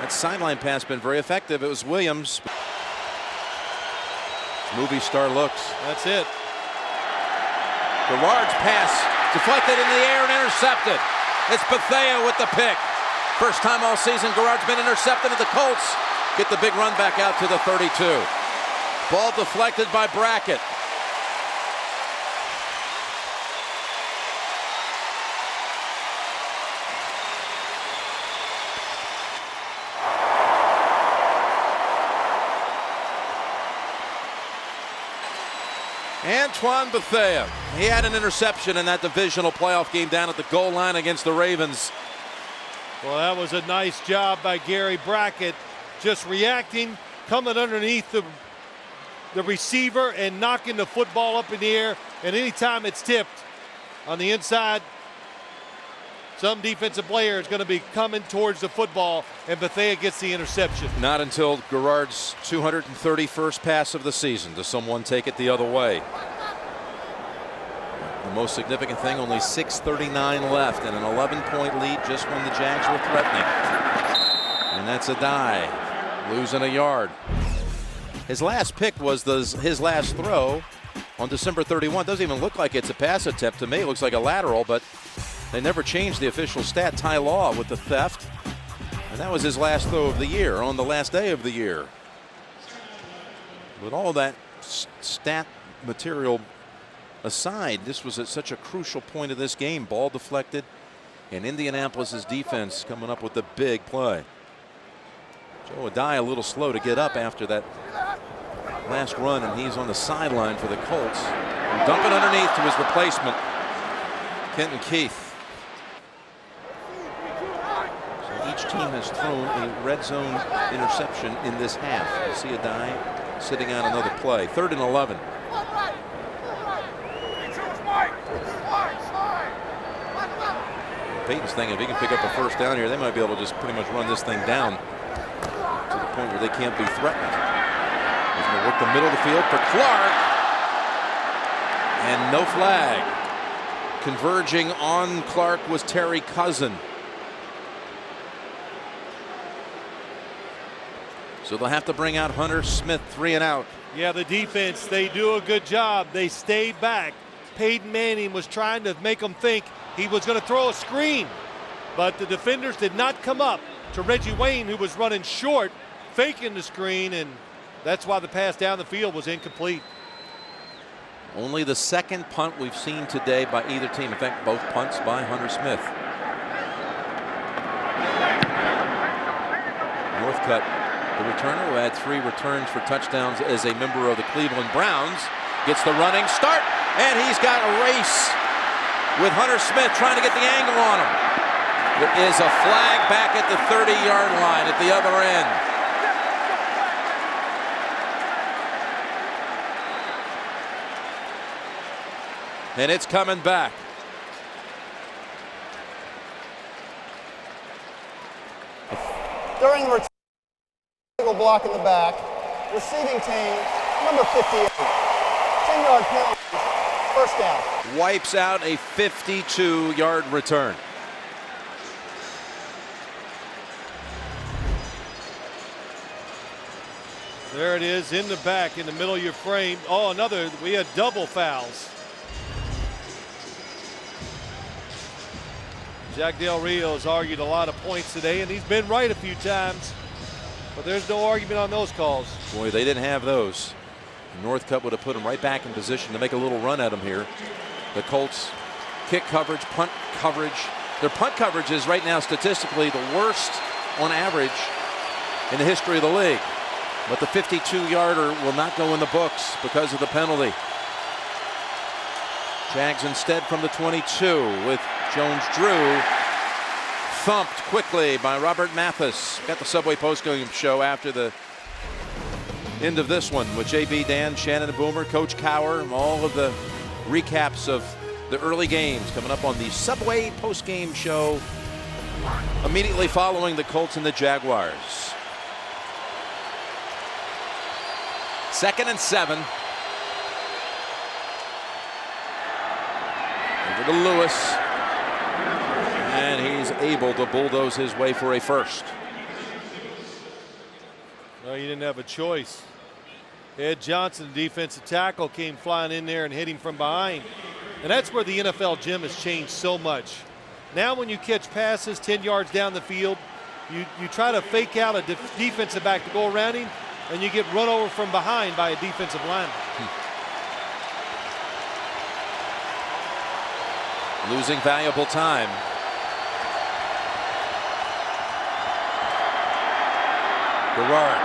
That sideline pass been very effective. It was Williams. Movie star looks. That's it. Gerard's pass deflected in the air and intercepted. It's Bethea with the pick. First time all season Gerard's been intercepted, and the Colts get the big run back out to the 32. Ball deflected by Brackett. Antoine Bethea. He had an interception in that divisional playoff game down at the goal line against the Ravens. Well, that was a nice job by Gary Brackett, just reacting, coming underneath the receiver and knocking the football up in the air. And anytime it's tipped on the inside, some defensive player is going to be coming towards the football, and Bethea gets the interception. Not until Gerard's 231st pass of the season does someone take it the other way. The most significant thing, only 6:39 left and an 11-point lead just when the Jags were threatening. And that's a dive, losing a yard. His last pick was his last throw on December 31. Doesn't even look like it's a pass attempt to me. It looks like a lateral, but they never changed the official stat. Ty Law with the theft. And that was his last throw of the year on the last day of the year. With all that stat material aside, this was at such a crucial point of this game. Ball deflected, and Indianapolis's defense coming up with the big play. Joe Adai a little slow to get up after that last run, and he's on the sideline for the Colts. And dump it underneath to his replacement, Kenton Keith. So each team has thrown a red zone interception in this half. You see Adai sitting on another play. 3rd and 11. Peyton's thinking if he can pick up a first down here, they might be able to just pretty much run this thing down to the point where they can't be threatened. He's going to work the middle of the field for Clark. And no flag. Converging on Clark was Terry Cousin. So they'll have to bring out Hunter Smith, 3 and out. Yeah, the defense, they do a good job. They stayed back. Peyton Manning was trying to make them think he was going to throw a screen, but the defenders did not come up to Reggie Wayne, who was running short, faking the screen, and that's why the pass down the field was incomplete. Only the second punt we've seen today by either team. In fact, both punts by Hunter Smith. Northcutt, the returner, who had 3 returns for touchdowns as a member of the Cleveland Browns, gets the running start, and he's got a race with Hunter Smith trying to get the angle on him. There is a flag back at the 30-yard line at the other end. And it's coming back. During the return, block in the back. Receiving team, number 58. 10-yard penalty. First down. Wipes out a 52-yard return. There it is in the back, in the middle of your frame. Oh, another. We had double fouls. Jack Del Rio has argued a lot of points today, and he's been right a few times. But there's no argument on those calls. Boy, they didn't have those. Northcutt would have put him right back in position to make a little run at him here. The Colts kick coverage, punt coverage. Their punt coverage is right now statistically the worst on average in the history of the league. But the 52-yarder will not go in the books because of the penalty. Jags instead from the 22 with Jones-Drew. Thumped quickly by Robert Mathis. Got the Subway postgame show after the end of this one with JB, Dan, Shannon, and Boomer, Coach Cower, all of the recaps of the early games coming up on the Subway postgame show immediately following the Colts and the Jaguars. 2nd and 7. Over to Lewis. And he's able to bulldoze his way for a first. Well, you didn't have a choice. Ed Johnson, the defensive tackle, came flying in there and hit him from behind. And that's where the NFL gym has changed so much. Now when you catch passes 10 yards down the field, you try to fake out a defensive back to go around him, and you get run over from behind by a defensive lineman. Losing valuable time. Garrard.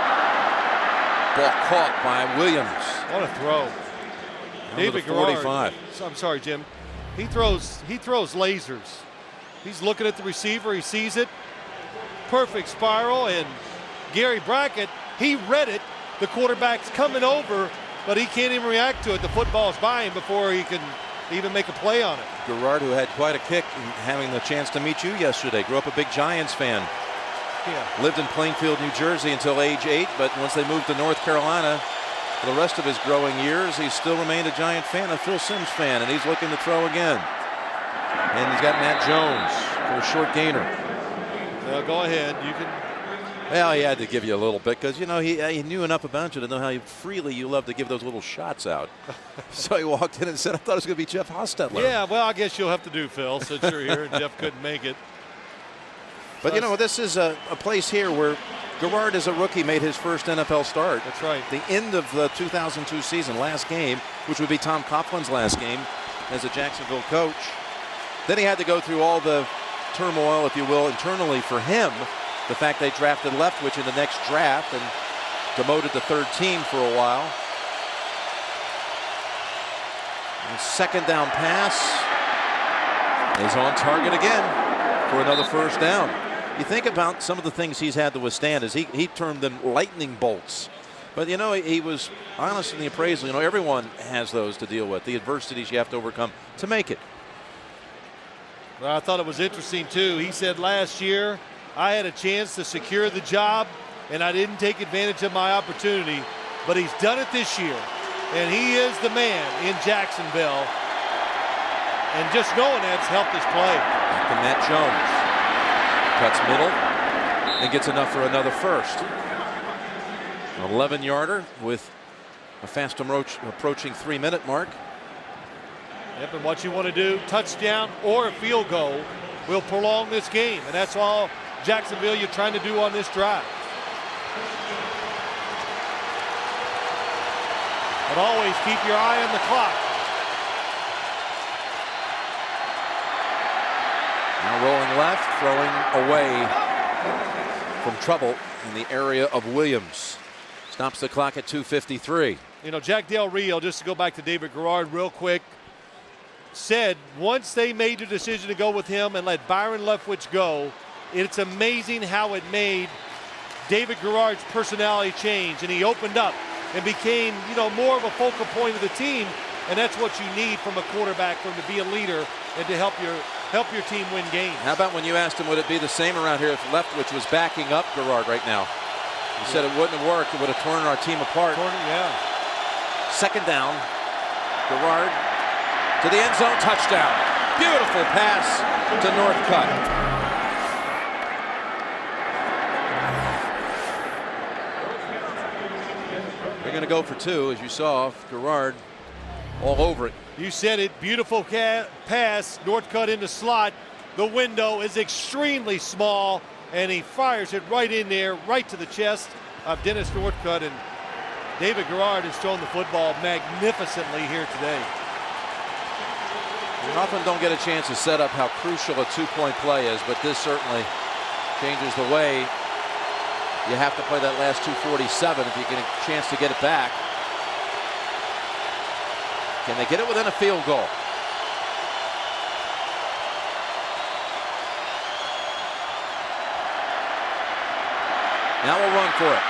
Ball caught by Williams. What a throw. David Garrard. I'm sorry, Jim. He throws lasers. He's looking at the receiver. He sees it. Perfect spiral. And Gary Brackett, he read it. The quarterback's coming over, but he can't even react to it. The football's by him before he can even make a play on it. Garrard, who had quite a kick in having the chance to meet you yesterday, grew up a big Giants fan. Yeah. Lived in Plainfield, New Jersey until age 8, but once they moved to North Carolina, for the rest of his growing years, he still remained a Giant fan, a Phil Simms fan, and he's looking to throw again. And he's got Matt Jones for a short gainer. Well, go ahead. You can. Well, he had to give you a little bit because, you know, he knew enough about you to know how freely you love to give those little shots out. So he walked in and said, I thought it was going to be Jeff Hostetler. Yeah, well, I guess you'll have to do, Phil, since you're here and Jeff couldn't make it. But, you know, this is a place here where Garrard, as a rookie, made his first NFL start. That's right. The end of the 2002 season, last game, which would be Tom Coughlin's last game as a Jacksonville coach. Then he had to go through all the turmoil, if you will, internally for him. The fact they drafted Leftwich in the next draft and demoted the third team for a while. And second down pass is on target again for another first down. You think about some of the things he's had to withstand as he termed them lightning bolts. But, you know, he was honest in the appraisal. You know, everyone has those to deal with, the adversities you have to overcome to make it. Well, I thought it was interesting, too. He said last year, I had a chance to secure the job, and I didn't take advantage of my opportunity. But he's done it this year, and he is the man in Jacksonville. And just knowing that's helped his play. Back to Matt Jones. Cuts middle and gets enough for another first. An 11-yarder with a fast approaching 3-minute mark. Yep, and what you want to do, touchdown or a field goal, will prolong this game. And that's all Jacksonville you're trying to do on this drive. But always keep your eye on the clock. Now rolling left, throwing away from trouble in the area of Williams. Stops the clock at 2:53. You know, Jack Del Rio, just to go back to David Garrard real quick, said once they made the decision to go with him and let Byron Leftwich go, it's amazing how it made David Garrard's personality change, and he opened up and became, you know, more of a focal point of the team and that's what you need from a quarterback, from to be a leader and to help your team win games. How about when you asked him would it be the same around here if Leftwich was backing up Garrard right now? He said it wouldn't have worked. It would have torn our team apart. Yeah. Second down. Garrard to the end zone, touchdown. Beautiful pass to Northcutt. They're going to go for two, as you saw. Garrard all over it. You said it. Beautiful pass. Northcutt in the slot. The window is extremely small, and he fires it right in there, right to the chest of Dennis Northcutt. And David Garrard has thrown the football magnificently here today. You often don't get a chance to set up how crucial a two-point play is, but this certainly changes the way you have to play that last 2:47 if you get a chance to get it back. Can they get it within a field goal? Now we'll run for it.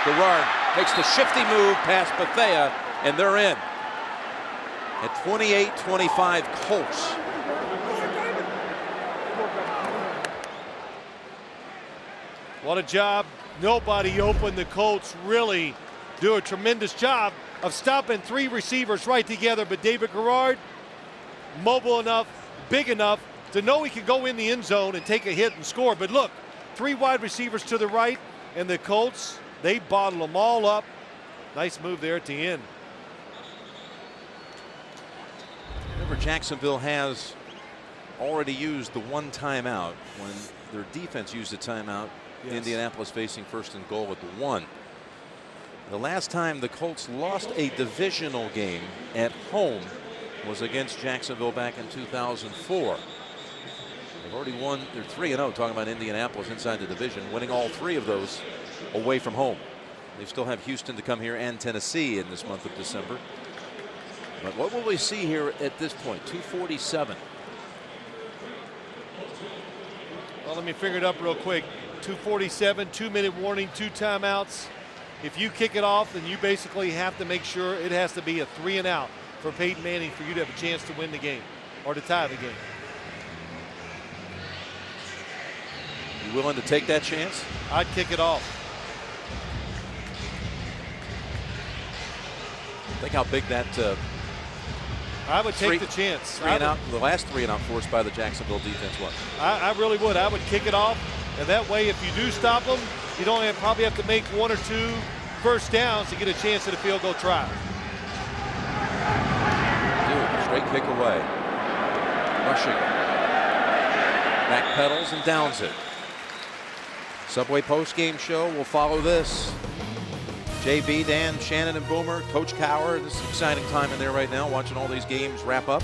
Garrard makes the shifty move past Bethea, and they're in. At 28-25 Colts. What a job. Nobody open. The Colts really do a tremendous job of stopping three receivers right together, but David Garrard, mobile enough, big enough to know he can go in the end zone and take a hit and score. But look, three wide receivers to the right, and the Colts, they bottle them all up. Nice move there at the end. Remember, Jacksonville has already used the one timeout when their defense used a timeout. Yes. Indianapolis facing first and goal at the 1. The last time the Colts lost a divisional game at home was against Jacksonville back in 2004. They've already won. They're 3-0, talking about Indianapolis inside the division, winning all three of those away from home. They still have Houston to come here and Tennessee in this month of December. But what will we see here at this point? 2:47. Well, let me figure it up real quick. 2:47, 2-minute warning, 2 timeouts. If you kick it off, then you basically have to make sure it has to be a 3 and out for Peyton Manning for you to have a chance to win the game or to tie the game. You willing to take that chance? I'd kick it off. Think how big that I would take the chance. The last 3 and out forced by the Jacksonville defense was. I really would. I would kick it off, and that way, if you do stop them, you don't probably have to make 1 or 2 first downs to get a chance at a field goal try. Dude, straight kick away. Rushing. Back pedals and downs it. Subway post-game show will follow this. JB, Dan, Shannon, and Boomer, Coach Cowher. This is an exciting time in there right now, watching all these games wrap up.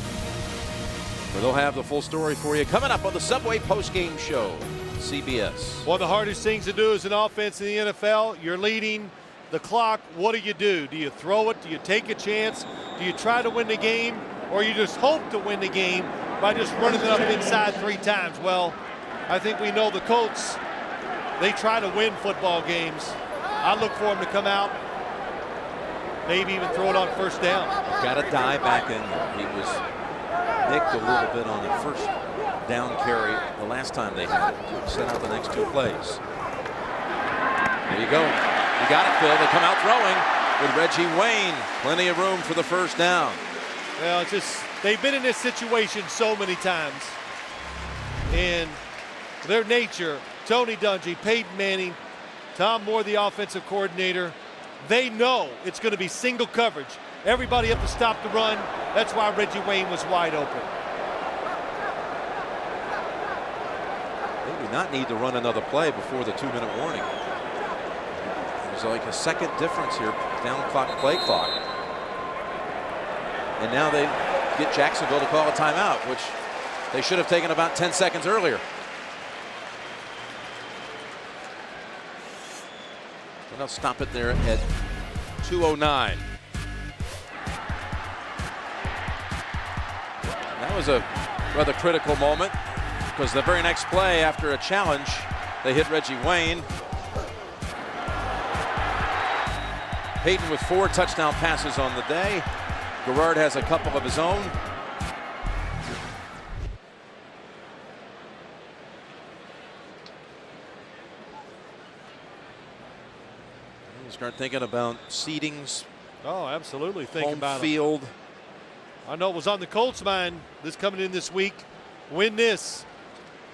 But they'll have the full story for you coming up on the Subway post-game show, CBS. One of the hardest things to do as an offense in the NFL, you're leading the clock. What do? Do you throw it? Do you take a chance? Do you try to win the game? Or you just hope to win the game by just running it up inside 3 times? Well, I think we know the Colts, they try to win football games. I look for him to come out, maybe even throw it on first down. Got to dive back in there. He was nicked a little bit on the first down carry the last time they had it to set out the next 2 plays. There you go. You got it, Phil. They come out throwing with Reggie Wayne. Plenty of room for the first down. Well, it's just they've been in this situation so many times. And their nature, Tony Dungy, Peyton Manning, Tom Moore, the offensive coordinator, they know it's going to be single coverage. Everybody up to stop the run. That's why Reggie Wayne was wide open. They do not need to run another play before the 2-minute warning. There's like a second difference here, down clock, play clock. And now they get Jacksonville to call a timeout, which they should have taken about 10 seconds earlier. And they'll stop it there at 2:09. That was a rather critical moment because the very next play after a challenge, they hit Reggie Wayne. Peyton with 4 touchdown passes on the day. Garrard has a couple of his own. You start thinking about seedings. Oh, absolutely. Think home about field. I know it was on the Colts' mind this coming in this week. Win this.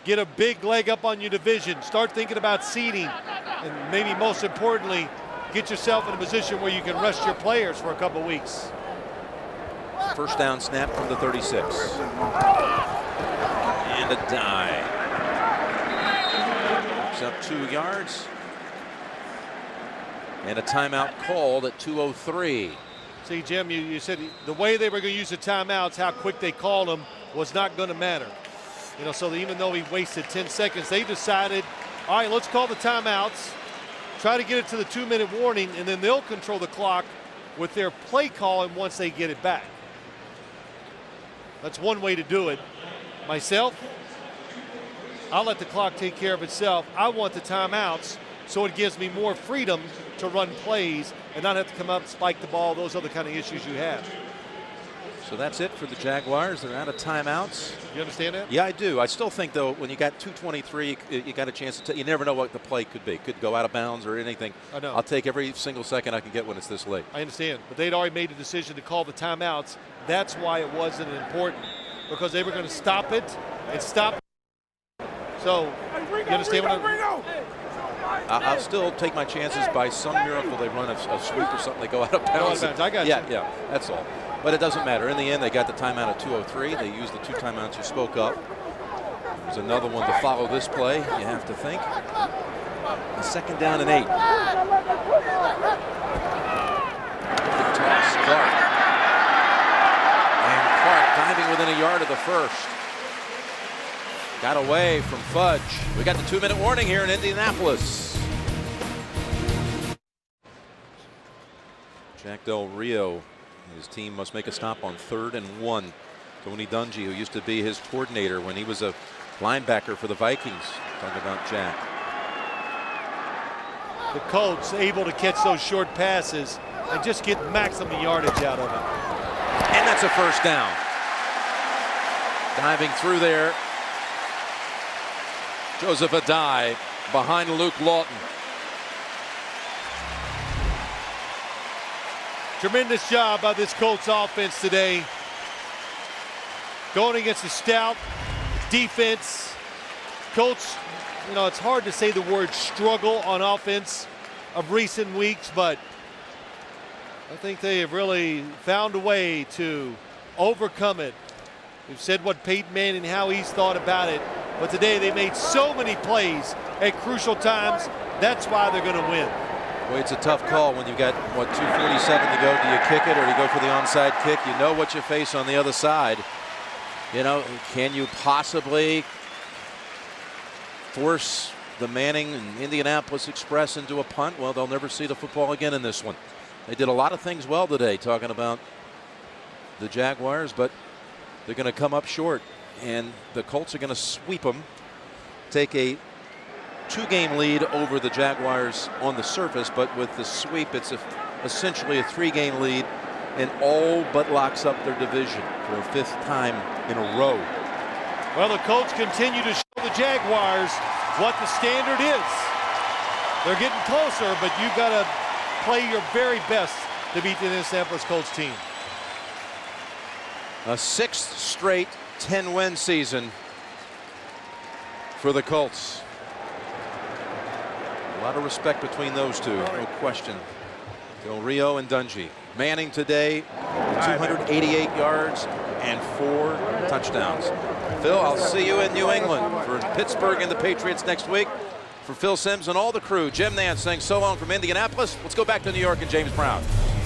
Get a big leg up on your division. Start thinking about seeding. And maybe most importantly, get yourself in a position where you can rest your players for a couple weeks. First down snap from the 36. And a dive. It's up 2 yards. And a timeout called at 2:03. See, Jim, you said the way they were going to use the timeouts, how quick they called them, was not going to matter. You know, so even though he wasted 10 seconds, they decided, all right, let's call the timeouts, try to get it to the 2-minute warning, and then they'll control the clock with their play calling once they get it back. That's one way to do it. Myself, I'll let the clock take care of itself. I want the timeouts so it gives me more freedom to run plays and not have to come up, spike the ball, those other kind of issues you have. So that's it for the Jaguars. They're out of timeouts. You understand that? Yeah, I do. I still think, though, when you got 2:23, you got a chance to. You never know what the play could be. Could go out of bounds or anything. I know. I'll take every single second I can get when it's this late. I understand, but they'd already made a decision to call the timeouts. That's why it wasn't important, because they were going to stop it and stop. So, you understand what I'm? I'll still take my chances. By some miracle they run a sweep or something. They go out of bounds. I got you. Yeah, that's all. But it doesn't matter. In the end, they got the timeout at 2:03. They used the 2 timeouts you spoke of. There's another one to follow this play, you have to think. A 2nd down and 8. Good toss, Clark. And Clark diving within a yard of the first. Got away from Fudge. We got the 2-minute warning here in Indianapolis. Jack Del Rio, his team must make a stop on 3rd and 1. Tony Dungy, who used to be his coordinator when he was a linebacker for the Vikings. Talking about Jack. The Colts able to catch those short passes and just get maximum yardage out of it. And that's a first down. Diving through there, Joseph Adai behind Luke Lawton. Tremendous job by this Colts offense today. Going against a stout defense. Colts, you know, it's hard to say the word struggle on offense of recent weeks, but I think they have really found a way to overcome it. We've said what Peyton Manning, how he's thought about it, but today they made so many plays at crucial times. That's why they're going to win. Boy, it's a tough call when you've got, 2:47 to go. Do you kick it or do you go for the onside kick? You know what you face on the other side. You know, can you possibly force the Manning and Indianapolis Express into a punt? Well, they'll never see the football again in this one. They did a lot of things well today, talking about the Jaguars, but they're going to come up short. And the Colts are going to sweep them, take a 2-game lead over the Jaguars on the surface, but with the sweep, it's essentially a 3-game lead, and all but locks up their division for a 5th time in a row. Well, the Colts continue to show the Jaguars what the standard is. They're getting closer, but you've got to play your very best to beat the Indianapolis Colts team. A 6th straight 10-win season for the Colts. A lot of respect between those two, no question. Del Rio and Dungy. Manning today, 288 yards and 4 touchdowns. Phil, I'll see you in New England for Pittsburgh and the Patriots next week. For Phil Simms and all the crew, Jim Nance saying so long from Indianapolis. Let's go back to New York and James Brown.